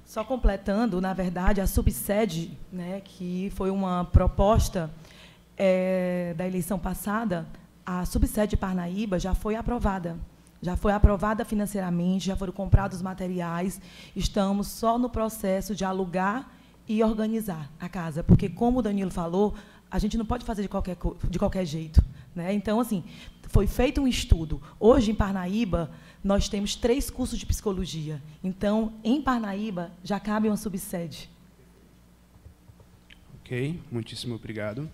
S11: Só completando, na verdade, a subsede, né, que foi uma proposta da eleição passada, a subsede de Parnaíba já foi aprovada. Já foi aprovada financeiramente, já foram comprados materiais, estamos só no processo de alugar e organizar a casa, porque, como o Danilo falou, a gente não pode fazer de qualquer jeito, né? Então, assim, foi feito um estudo. Hoje, em Parnaíba, nós temos 3 cursos de psicologia. Então, em Parnaíba, já cabe uma subsede.
S1: Ok, muitíssimo obrigado.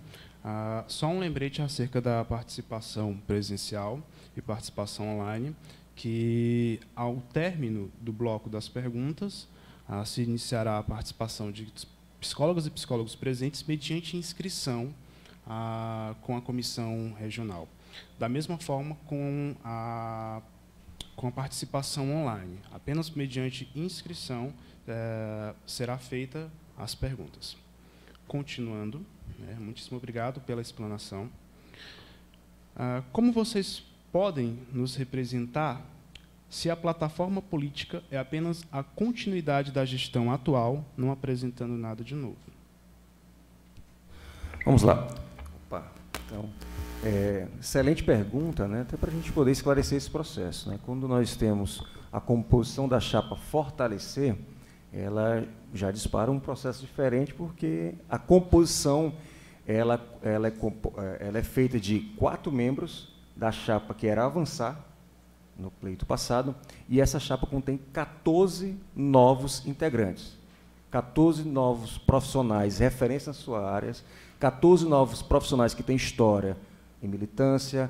S1: Só um lembrete acerca da participação presencial e participação online, que, ao término do bloco das perguntas, se iniciará a participação de psicólogas e psicólogos presentes mediante inscrição com a comissão regional. Da mesma forma com a participação online. Apenas mediante inscrição será feita as perguntas. Continuando, né, muitíssimo obrigado pela explanação. Como vocês podem nos representar se a plataforma política é apenas a continuidade da gestão atual, não apresentando nada de novo?
S3: Vamos lá. Então, excelente pergunta, né, até para a gente poder esclarecer esse processo, né? Quando nós temos a composição da chapa fortalecer, ela já dispara um processo diferente, porque a composição ela é feita de 4 membros da chapa que era avançar, no pleito passado, e essa chapa contém 14 novos integrantes, 14 novos profissionais, referência nas suas áreas, 14 novos profissionais que têm história em militância,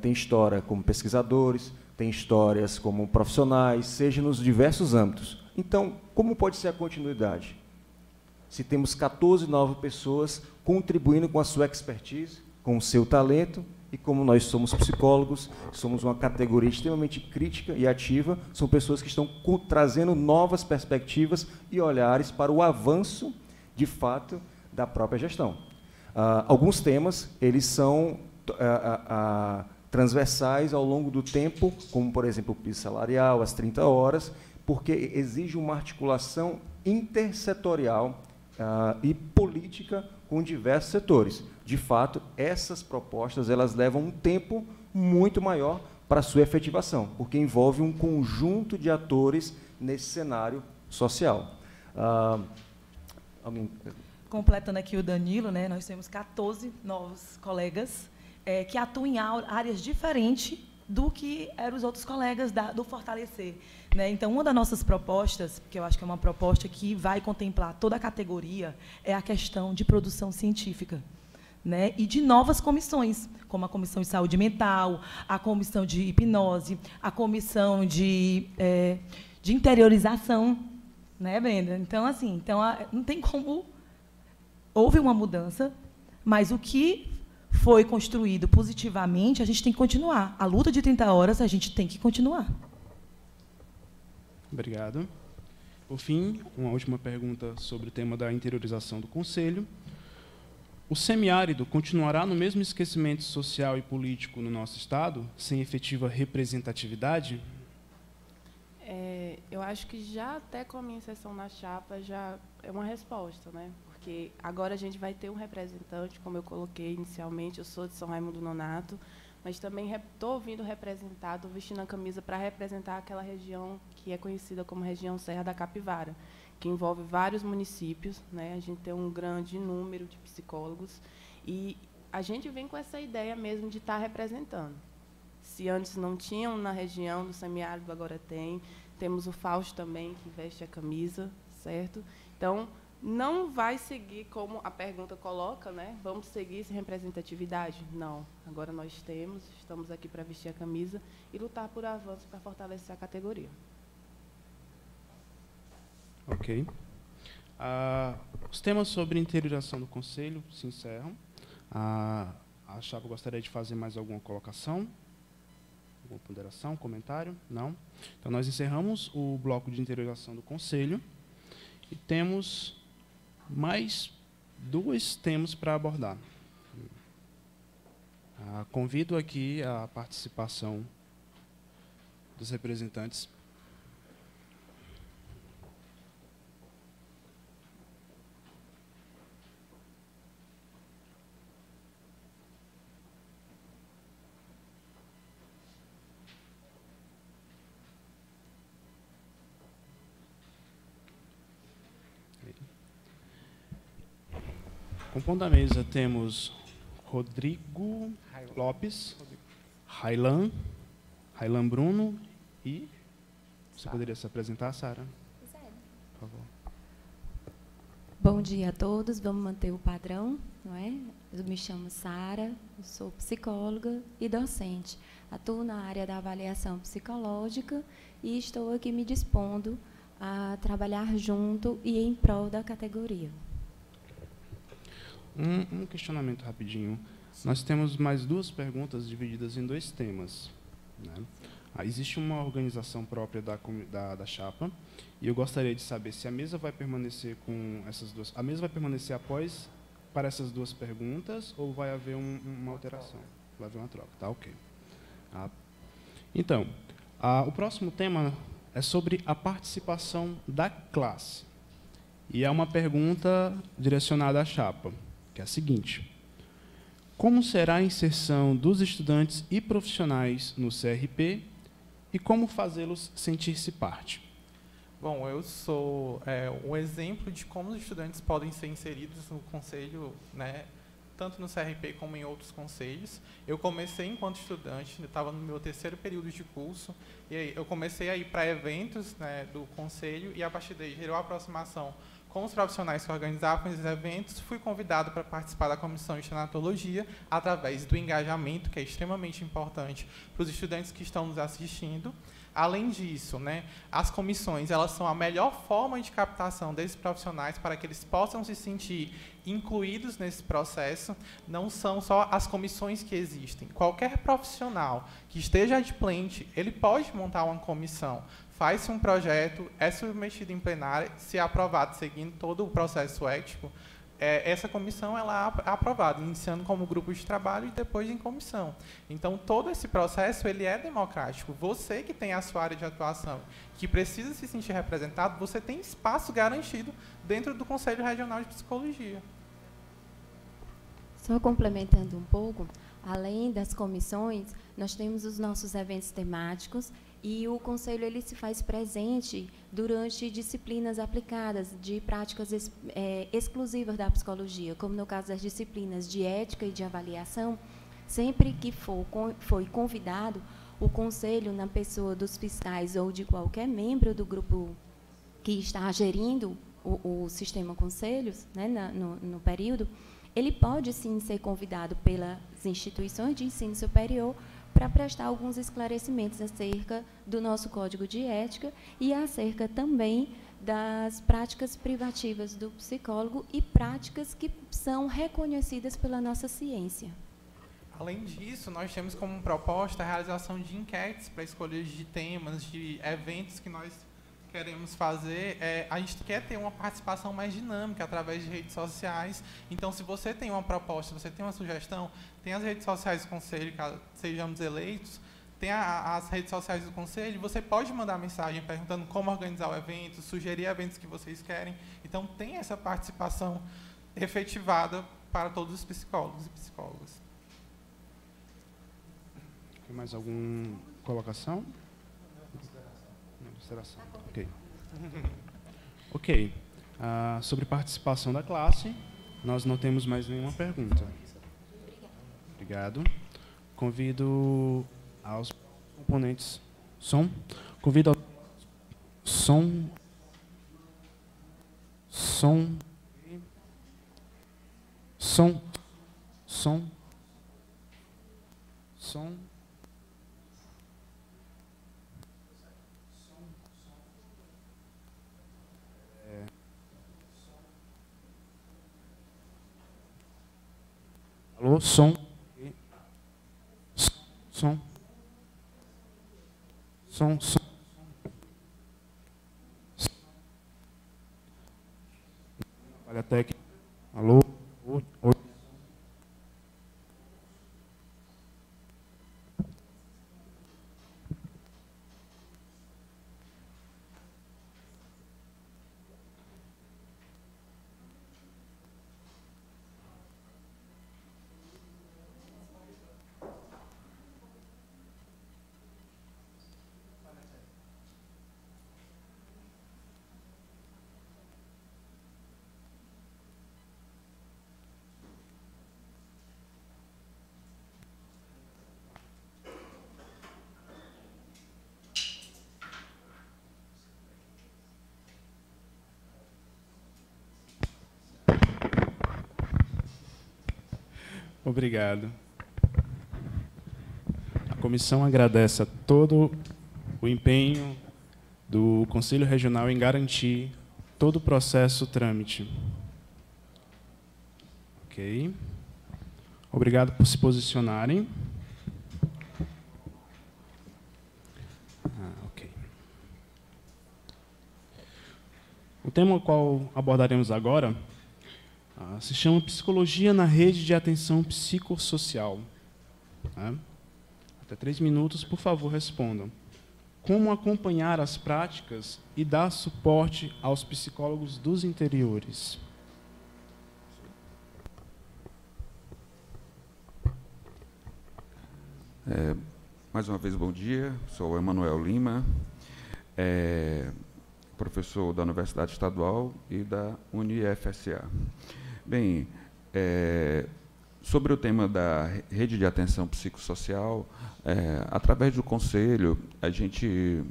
S3: têm história como pesquisadores, têm histórias como profissionais, seja nos diversos âmbitos. Então, como pode ser a continuidade? Se temos 14 novas pessoas contribuindo com a sua expertise, com o seu talento, e como nós somos psicólogos, somos uma categoria extremamente crítica e ativa, são pessoas que estão trazendo novas perspectivas e olhares para o avanço, de fato, da própria gestão. Alguns temas, eles são transversais ao longo do tempo, como, por exemplo, o piso salarial, as 30 horas, porque exige uma articulação intersetorial e política com diversos setores. De fato, essas propostas elas levam um tempo muito maior para a sua efetivação, porque envolve um conjunto de atores nesse cenário social.
S11: Completando aqui o Danilo, né, nós temos 14 novos colegas que atuam em áreas diferentes do que eram os outros colegas do Fortalecer, né? Então, uma das nossas propostas, que eu acho que é uma proposta que vai contemplar toda a categoria, é a questão de produção científica, né? E de novas comissões, como a Comissão de Saúde Mental, a Comissão de Hipnose, a Comissão de Interiorização, né, Brenda? Então, assim, não tem como... Houve uma mudança, mas o que foi construído positivamente, a gente tem que continuar. A luta de 30 horas, a gente tem que continuar.
S1: Obrigado. Por fim, uma última pergunta sobre o tema da interiorização do Conselho. O semiárido continuará no mesmo esquecimento social e político no nosso Estado, sem efetiva representatividade?
S14: Eu acho que já até com a minha inserção na chapa já é uma resposta, né? Porque agora a gente vai ter um representante, como eu coloquei inicialmente, eu sou de São Raimundo Nonato, mas também estou vindo representar, estou vestindo a camisa para representar aquela região que é conhecida como região Serra da Capivara, que envolve vários municípios, né? A gente tem um grande número de psicólogos e a gente vem com essa ideia mesmo de estar representando. Se antes não tinham na região do semiárido, agora tem. Temos o Fausto também, que veste a camisa, certo? Então, não vai seguir como a pergunta coloca, né? Vamos seguir sem representatividade? Não. Agora nós estamos aqui para vestir a camisa e lutar por avanços para fortalecer a categoria.
S1: Ok. Os temas sobre interiorização do Conselho se encerram. A chapa gostaria de fazer mais alguma colocação? Alguma ponderação, comentário? Não? Então, nós encerramos o bloco de interiorização do Conselho e temos mais 2 temas para abordar. Convido aqui a participação dos representantes. Compondo a mesa temos Rodrigo Lopes, Railan Bruno e... Você poderia se apresentar, Sara? Por favor.
S15: Bom dia a todos, vamos manter o padrão, não é? Eu me chamo Sara, eu sou psicóloga e docente. Atuo na área da avaliação psicológica e estou aqui me dispondo a trabalhar junto e em prol da categoria.
S1: Um questionamento rapidinho. Nós temos mais 2 perguntas divididas em 2 temas, né? Existe uma organização própria da chapa e eu gostaria de saber se a mesa vai permanecer com essas 2. A mesa vai permanecer para essas 2 perguntas ou vai haver uma alteração? Vai haver uma troca, tá? Ok. Então, o próximo tema é sobre a participação da classe. E é uma pergunta direcionada à chapa, que é a seguinte: como será a inserção dos estudantes e profissionais no CRP e como fazê-los sentir-se parte?
S9: Bom, eu sou um exemplo de como os estudantes podem ser inseridos no conselho, né, tanto no CRP como em outros conselhos. Eu comecei enquanto estudante, estava no meu 3º período de curso, e aí eu comecei a ir para eventos, né, do conselho, e a partir daí gerou a aproximação com os profissionais que organizavam esses eventos. Fui convidado para participar da comissão de tanatologia através do engajamento, que é extremamente importante para os estudantes que estão nos assistindo. Além disso, né, as comissões elas são a melhor forma de captação desses profissionais para que eles possam se sentir incluídos nesse processo. Não são só as comissões que existem. Qualquer profissional que esteja adimplente, ele pode montar uma comissão. Faz-se um projeto, é submetido em plenária, se é aprovado seguindo todo o processo ético, essa comissão ela é aprovada, iniciando como grupo de trabalho e depois em comissão. Então, todo esse processo ele é democrático. Você que tem a sua área de atuação, que precisa se sentir representado, você tem espaço garantido dentro do Conselho Regional de Psicologia.
S15: Só complementando um pouco, além das comissões, nós temos os nossos eventos temáticos e o Conselho ele se faz presente durante disciplinas aplicadas de práticas exclusivas da psicologia, como no caso das disciplinas de ética e de avaliação. Sempre que foi convidado, o Conselho, na pessoa dos fiscais ou de qualquer membro do grupo que está gerindo o sistema conselhos, né, no período, ele pode, sim, ser convidado pelas instituições de ensino superior para prestar alguns esclarecimentos acerca do nosso Código de Ética e acerca também das práticas privativas do psicólogo e práticas que são reconhecidas pela nossa ciência.
S9: Além disso, nós temos como proposta a realização de enquetes para escolhas de temas, de eventos que nós queremos fazer. A gente quer ter uma participação mais dinâmica através de redes sociais. Então, se você tem uma proposta, você tem uma sugestão, tem as redes sociais do Conselho, caso sejamos eleitos, tem as redes sociais do Conselho, você pode mandar mensagem perguntando como organizar o evento, sugerir eventos que vocês querem. Então, tem essa participação efetivada para todos os psicólogos e psicólogas.
S1: Tem mais alguma colocação? Não, consideração. Ok. Ok. Sobre participação da classe, nós não temos mais nenhuma pergunta. Obrigado. Convido aos componentes. Som. Convido ao som. Som. Som. Som. Som. Alô, som. Som. Som, som. Olha técnica. Alô. Oi. Obrigado. A comissão agradece a todo o empenho do Conselho Regional em garantir todo o processo trâmite. Ok. Obrigado por se posicionarem. Ok. O tema ao qual abordaremos agora se chama Psicologia na Rede de Atenção Psicossocial. Até 3 minutos, por favor, respondam. Como acompanhar as práticas e dar suporte aos psicólogos dos interiores?
S4: Mais uma vez, bom dia. Sou o Emanuel Lima, professor da Universidade Estadual e da UniFSA. Bem, sobre o tema da rede de atenção psicossocial, através do Conselho, a gente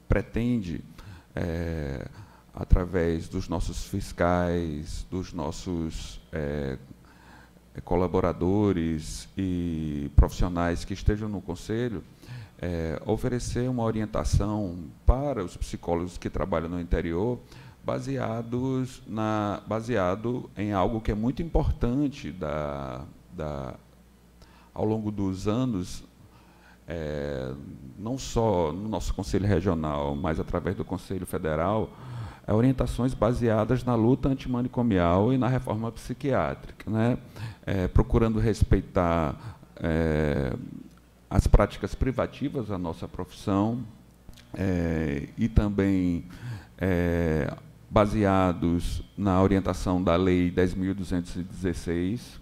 S4: pretende, através dos nossos fiscais, dos nossos colaboradores e profissionais que estejam no Conselho, oferecer uma orientação para os psicólogos que trabalham no interior, baseado em algo que é muito importante ao longo dos anos, não só no nosso Conselho Regional, mas através do Conselho Federal, orientações baseadas na luta antimanicomial e na reforma psiquiátrica, né? Procurando respeitar as práticas privativas da nossa profissão e também baseados na orientação da Lei 10.216,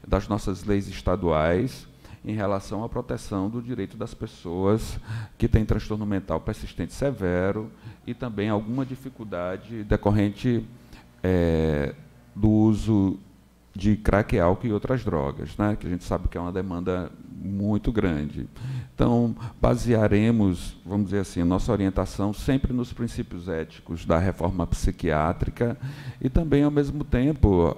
S4: das nossas leis estaduais, em relação à proteção do direito das pessoas que têm transtorno mental persistente severo e também alguma dificuldade decorrente do uso de crack, álcool e outras drogas, né, que a gente sabe que é uma demanda muito grande. Então, basearemos, vamos dizer assim, nossa orientação sempre nos princípios éticos da reforma psiquiátrica e também, ao mesmo tempo,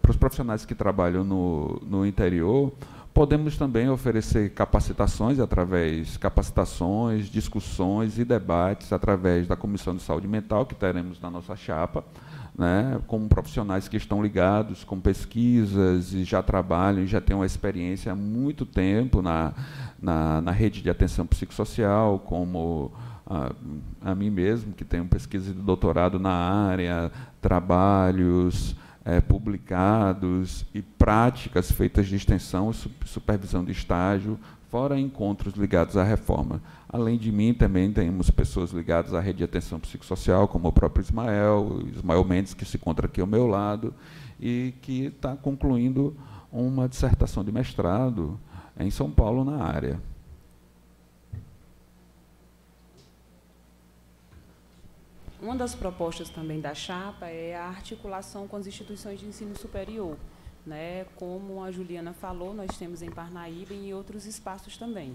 S4: para os profissionais que trabalham no interior, podemos também oferecer capacitações, discussões e debates através da Comissão de Saúde Mental, que teremos na nossa chapa, né, como profissionais que estão ligados com pesquisas e já trabalham, já têm uma experiência há muito tempo na rede de atenção psicossocial, como a mim mesmo, que tenho pesquisa de doutorado na área, trabalhos publicados e práticas feitas de extensão e supervisão de estágio, fora encontros ligados à reforma. Além de mim, também temos pessoas ligadas à rede de atenção psicossocial, como o próprio Ismael Mendes, que se encontra aqui ao meu lado, e que está concluindo uma dissertação de mestrado em São Paulo na área.
S6: Uma das propostas também da chapa é a articulação com as instituições de ensino superior, né? Como a Juliana falou, nós temos em Parnaíba e em outros espaços também.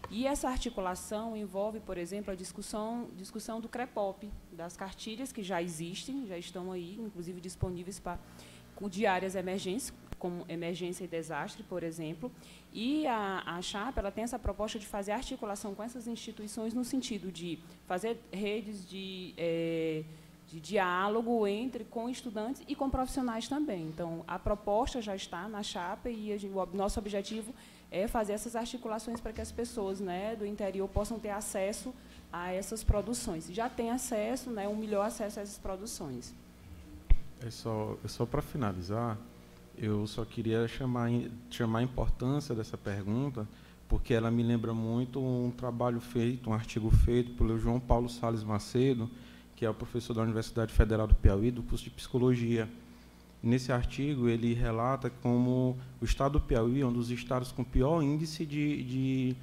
S6: E essa articulação envolve, por exemplo, a discussão do CREPOP, das cartilhas que já existem, já estão aí, inclusive disponíveis de áreas emergentes, como emergência e desastre, por exemplo. E a chapa ela tem essa proposta de fazer articulação com essas instituições no sentido de fazer redes de diálogo com estudantes e com profissionais também. Então, a proposta já está na chapa e o nosso objetivo é fazer essas articulações para que as pessoas, né, do interior possam ter acesso a essas produções. Já tem acesso, né, um melhor acesso a essas produções.
S5: Só para finalizar, eu só queria chamar a importância dessa pergunta, porque ela me lembra muito um trabalho feito, um artigo feito pelo João Paulo Salles Macedo, que é o professor da Universidade Federal do Piauí, do curso de Psicologia. Nesse artigo, ele relata como o estado do Piauí é um dos estados com pior índice de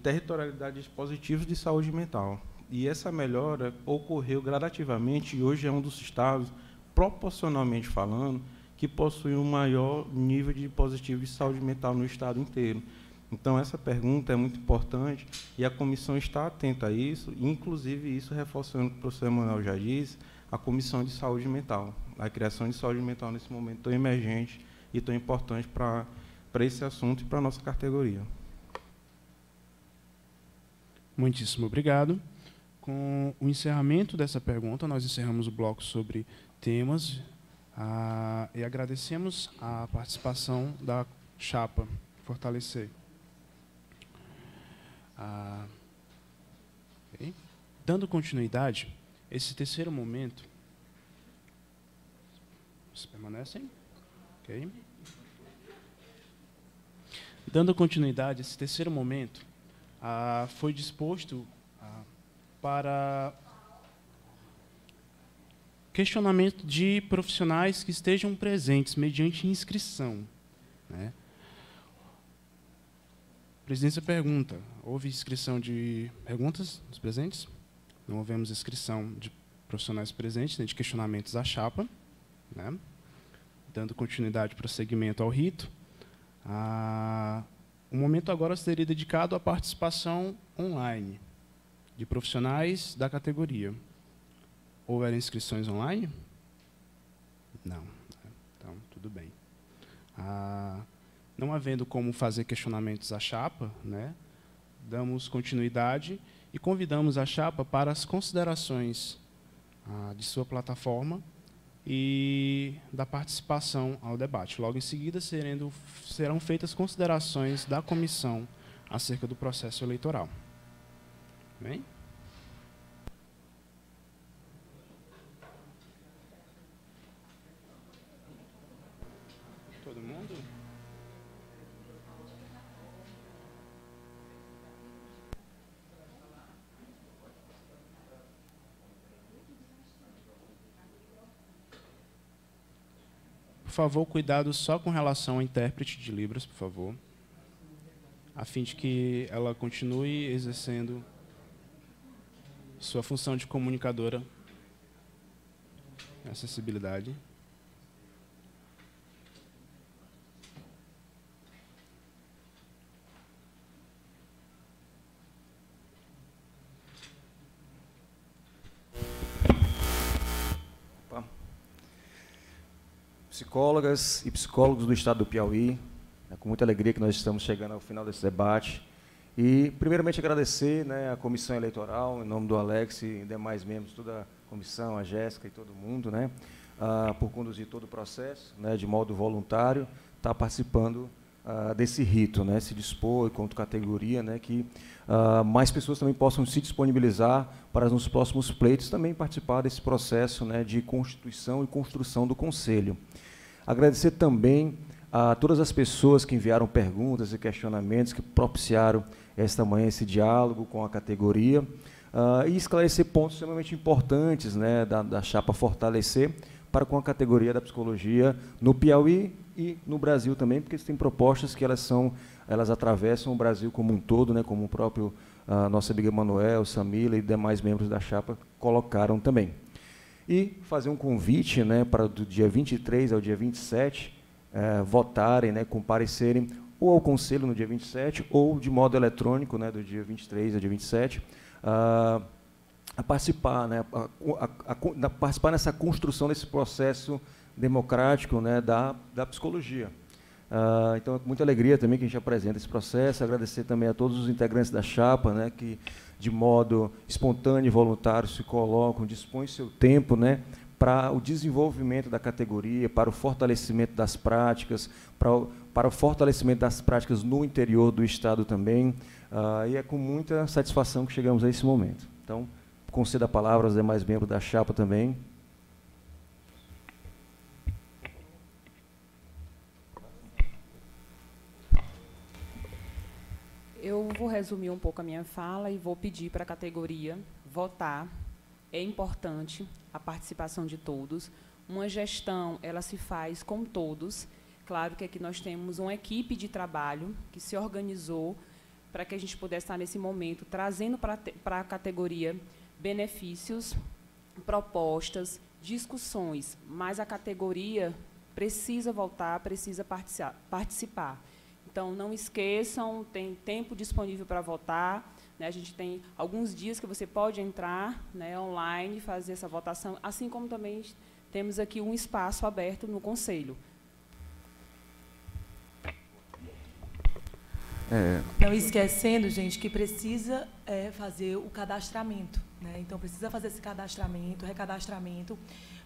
S5: territorialidade de dispositivos de saúde mental. E essa melhora ocorreu gradativamente e hoje é um dos estados, proporcionalmente falando, que possui um maior nível de dispositivo de saúde mental no estado inteiro. Então, essa pergunta é muito importante e a comissão está atenta a isso, inclusive isso reforçando o que o professor Emanuel já disse, a Comissão de Saúde Mental. A criação de saúde mental nesse momento tão emergente e tão importante para esse assunto e para a nossa categoria.
S1: Muitíssimo obrigado. Com o encerramento dessa pergunta, nós encerramos o bloco sobre temas e agradecemos a participação da chapa Fortalecer. Okay. Dando continuidade, esse terceiro momento... Vocês permanecem? Okay. Dando continuidade, esse terceiro momento foi disposto para questionamento de profissionais que estejam presentes mediante inscrição, né? A presidência pergunta: houve inscrição de perguntas dos presentes? Não houvemos inscrição de profissionais presentes, nem de questionamentos à chapa, né? Dando continuidade, prosseguimento ao rito. O momento agora seria dedicado à participação online de profissionais da categoria. Houveram inscrições online? Não. Então, tudo bem. Não havendo como fazer questionamentos à chapa, né, damos continuidade e convidamos a chapa para as considerações de sua plataforma e da participação ao debate. Logo em seguida, serão feitas considerações da comissão acerca do processo eleitoral. Bem? Todo mundo? Por favor, cuidado só com relação ao intérprete de Libras, por favor, a fim de que ela continue exercendo sua função de comunicadora, acessibilidade.
S3: Psicólogas e psicólogos do estado do Piauí, é com muita alegria que nós estamos chegando ao final desse debate. E, primeiramente, agradecer, né, a comissão eleitoral, em nome do Alex e demais membros, toda a comissão, a Jéssica e todo mundo, né, por conduzir todo o processo, né, de modo voluntário, está participando desse rito, né, se dispor enquanto categoria, né, que mais pessoas também possam se disponibilizar para nos próximos pleitos também participar desse processo, né, de constituição e construção do Conselho. Agradecer também a todas as pessoas que enviaram perguntas e questionamentos, que propiciaram esta manhã esse diálogo com a categoria, e esclarecer pontos extremamente importantes, né, da chapa Fortalecer para com a categoria da psicologia no Piauí e no Brasil também, porque tem propostas que elas atravessam o Brasil como um todo, né, como o próprio nosso amigo Emanuel, Samila e demais membros da chapa colocaram também. E fazer um convite, né, para do dia 23 ao dia 27, votarem, né, comparecerem ou ao Conselho no dia 27, ou de modo eletrônico, né, do dia 23 ao dia 27, a participar, né, a participar nessa construção desse processo democrático, né, da psicologia. Então, é com muita alegria também que a gente apresenta esse processo, agradecer também a todos os integrantes da chapa, né, que de modo espontâneo e voluntário se colocam, dispõem seu tempo, né, para o desenvolvimento da categoria, para o fortalecimento das práticas, para o fortalecimento das práticas no interior do Estado também, e é com muita satisfação que chegamos a esse momento. Então, concedo a palavra aos demais membros da chapa também.
S6: Eu vou resumir um pouco a minha fala e vou pedir para a categoria votar. É importante a participação de todos. Uma gestão, ela se faz com todos. Claro que aqui nós temos uma equipe de trabalho que se organizou para que a gente pudesse estar nesse momento trazendo para a categoria benefícios, propostas, discussões, mas a categoria precisa voltar, precisa participar. Então, não esqueçam, tem tempo disponível para votar, né? A gente tem alguns dias que você pode entrar, né, online, fazer essa votação, assim como também temos aqui um espaço aberto no Conselho.
S11: Não esquecendo, gente, que precisa fazer o cadastramento, né? Então, precisa fazer esse cadastramento, recadastramento.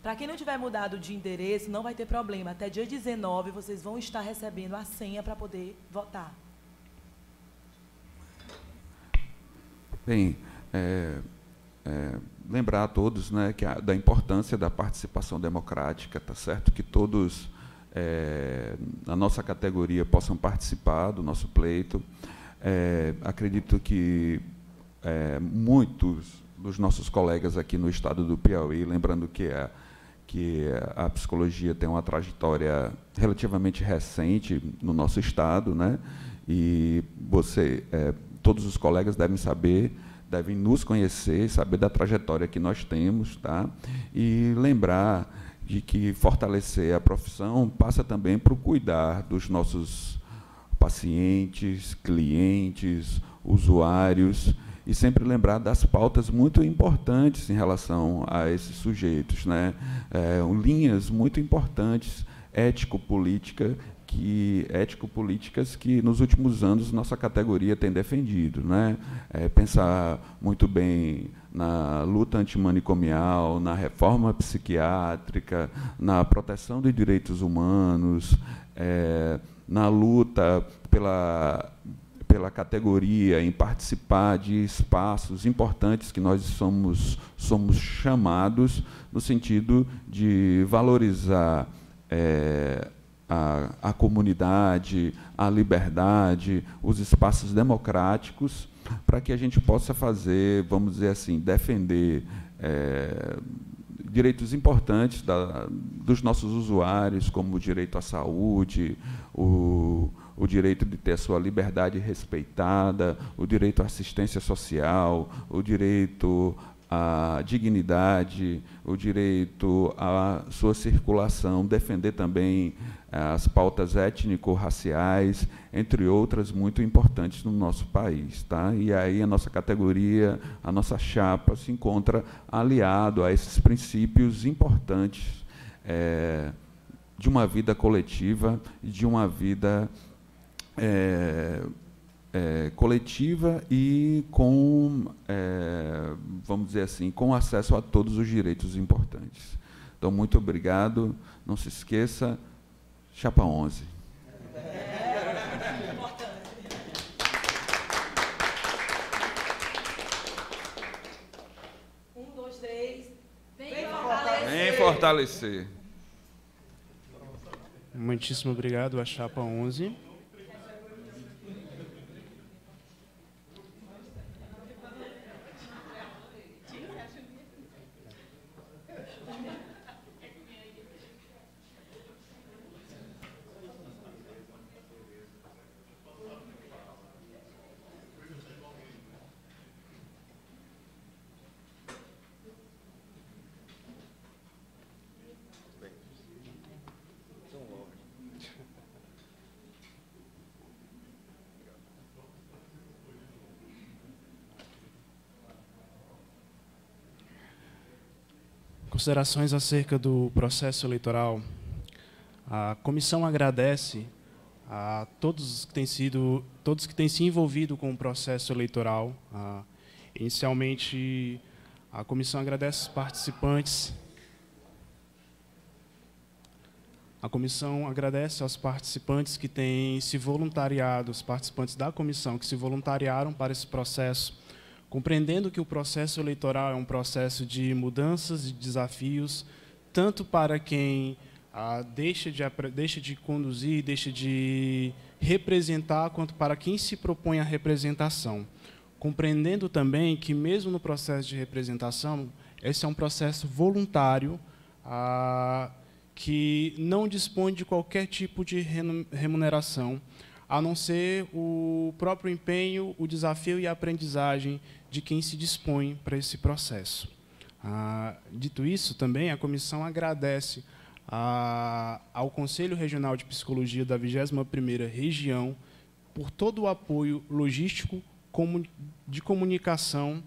S11: Para quem não tiver mudado de endereço, não vai ter problema. Até dia 19, vocês vão estar recebendo a senha para poder votar.
S4: Bem, lembrar a todos, né, da importância da participação democrática, tá certo? Que todos, na nossa categoria, possam participar do nosso pleito. Acredito que muitos dos nossos colegas aqui no estado do Piauí, lembrando que a psicologia tem uma trajetória relativamente recente no nosso estado, né? E todos os colegas devem saber, devem nos conhecer, saber da trajetória que nós temos, tá? E lembrar de que fortalecer a profissão passa também por cuidar dos nossos pacientes, clientes, usuários, e sempre lembrar das pautas muito importantes em relação a esses sujeitos, né? Linhas muito importantes, ético-políticas que nos últimos anos nossa categoria tem defendido, né? Pensar muito bem na luta antimanicomial, na reforma psiquiátrica, na proteção de direitos humanos, na luta pela categoria, em participar de espaços importantes que nós somos chamados no sentido de valorizar a comunidade, a liberdade, os espaços democráticos, para que a gente possa fazer, vamos dizer assim, defender direitos importantes dos nossos usuários, como o direito à saúde, o direito de ter a sua liberdade respeitada, o direito à assistência social, o direito à dignidade, o direito à sua circulação, defender também as pautas étnico-raciais, entre outras muito importantes no nosso país, tá? E aí a nossa categoria, a nossa chapa se encontra aliado a esses princípios importantes de uma vida coletiva e de uma vida coletiva e com, vamos dizer assim, com acesso a todos os direitos importantes. Então, muito obrigado. Não se esqueça, Chapa 11. Vem fortalecer.
S1: Muitíssimo obrigado, a Chapa 11. Considerações acerca do processo eleitoral. A comissão agradece a todos que têm se envolvido com o processo eleitoral. Inicialmente, a comissão agradece os participantes. A comissão agradece aos participantes que têm se voluntariado, os participantes da comissão que se voluntariaram para esse processo, compreendendo que o processo eleitoral é um processo de mudanças e desafios, tanto para quem deixa de conduzir, deixa de representar, quanto para quem se propõe à representação. Compreendendo também que, mesmo no processo de representação, esse é um processo voluntário, que não dispõe de qualquer tipo de remuneração, a não ser o próprio empenho, o desafio e a aprendizagem de quem se dispõe para esse processo. Dito isso, também a comissão agradece ao Conselho Regional de Psicologia da 21ª Região por todo o apoio logístico de comunicação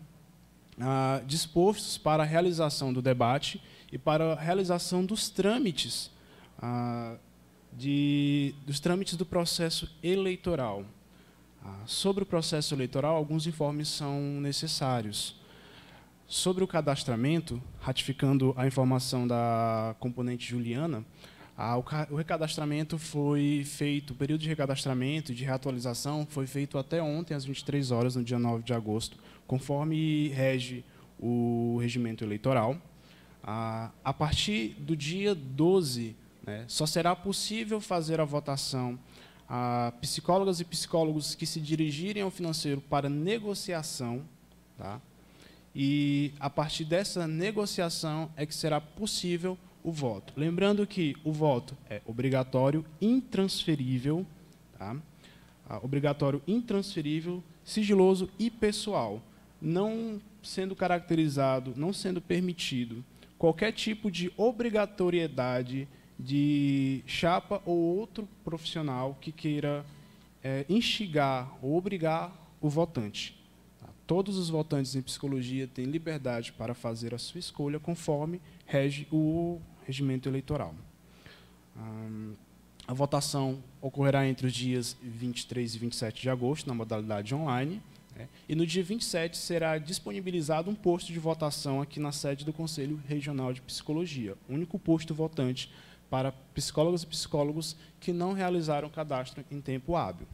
S1: dispostos para a realização do debate e para a realização dos trâmites do processo eleitoral. Sobre o processo eleitoral, alguns informes são necessários. Sobre o cadastramento, ratificando a informação da componente Juliana, o recadastramento foi feito, o período de recadastramento e de reatualização foi feito até ontem, às 23 horas, no dia 9 de agosto, conforme rege o regimento eleitoral. A partir do dia 12, só será possível fazer a votação a psicólogas e psicólogos que se dirigirem ao financeiro para negociação, tá? E, a partir dessa negociação, é que será possível o voto. Lembrando que o voto é obrigatório, intransferível, tá? Obrigatório, intransferível, sigiloso e pessoal, não sendo caracterizado, não sendo permitido qualquer tipo de obrigatoriedade de chapa ou outro profissional que queira instigar ou obrigar o votante. Todos os votantes em psicologia têm liberdade para fazer a sua escolha conforme rege o regimento eleitoral. A votação ocorrerá entre os dias 23 e 27 de agosto, na modalidade online, e no dia 27 será disponibilizado um posto de votação aqui na sede do Conselho Regional de Psicologia, único posto votante para psicólogas e psicólogos que não realizaram cadastro em tempo hábil.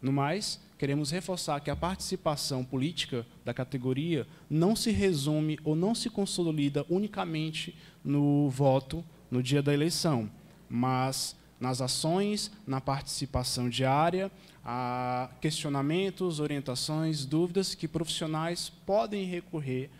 S1: No mais, queremos reforçar que a participação política da categoria não se resume ou não se consolida unicamente no voto no dia da eleição, mas nas ações, na participação diária, questionamentos, orientações, dúvidas que profissionais podem recorrer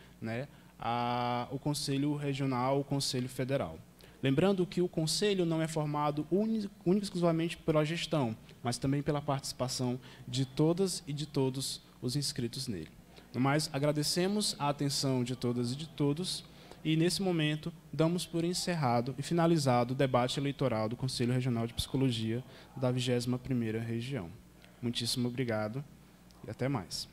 S1: ao Conselho Regional, ao Conselho Federal. Lembrando que o Conselho não é formado única e exclusivamente pela gestão, mas também pela participação de todas e de todos os inscritos nele. No mais, agradecemos a atenção de todas e de todos e, nesse momento, damos por encerrado e finalizado o debate eleitoral do Conselho Regional de Psicologia da 21ª Região. Muitíssimo obrigado e até mais.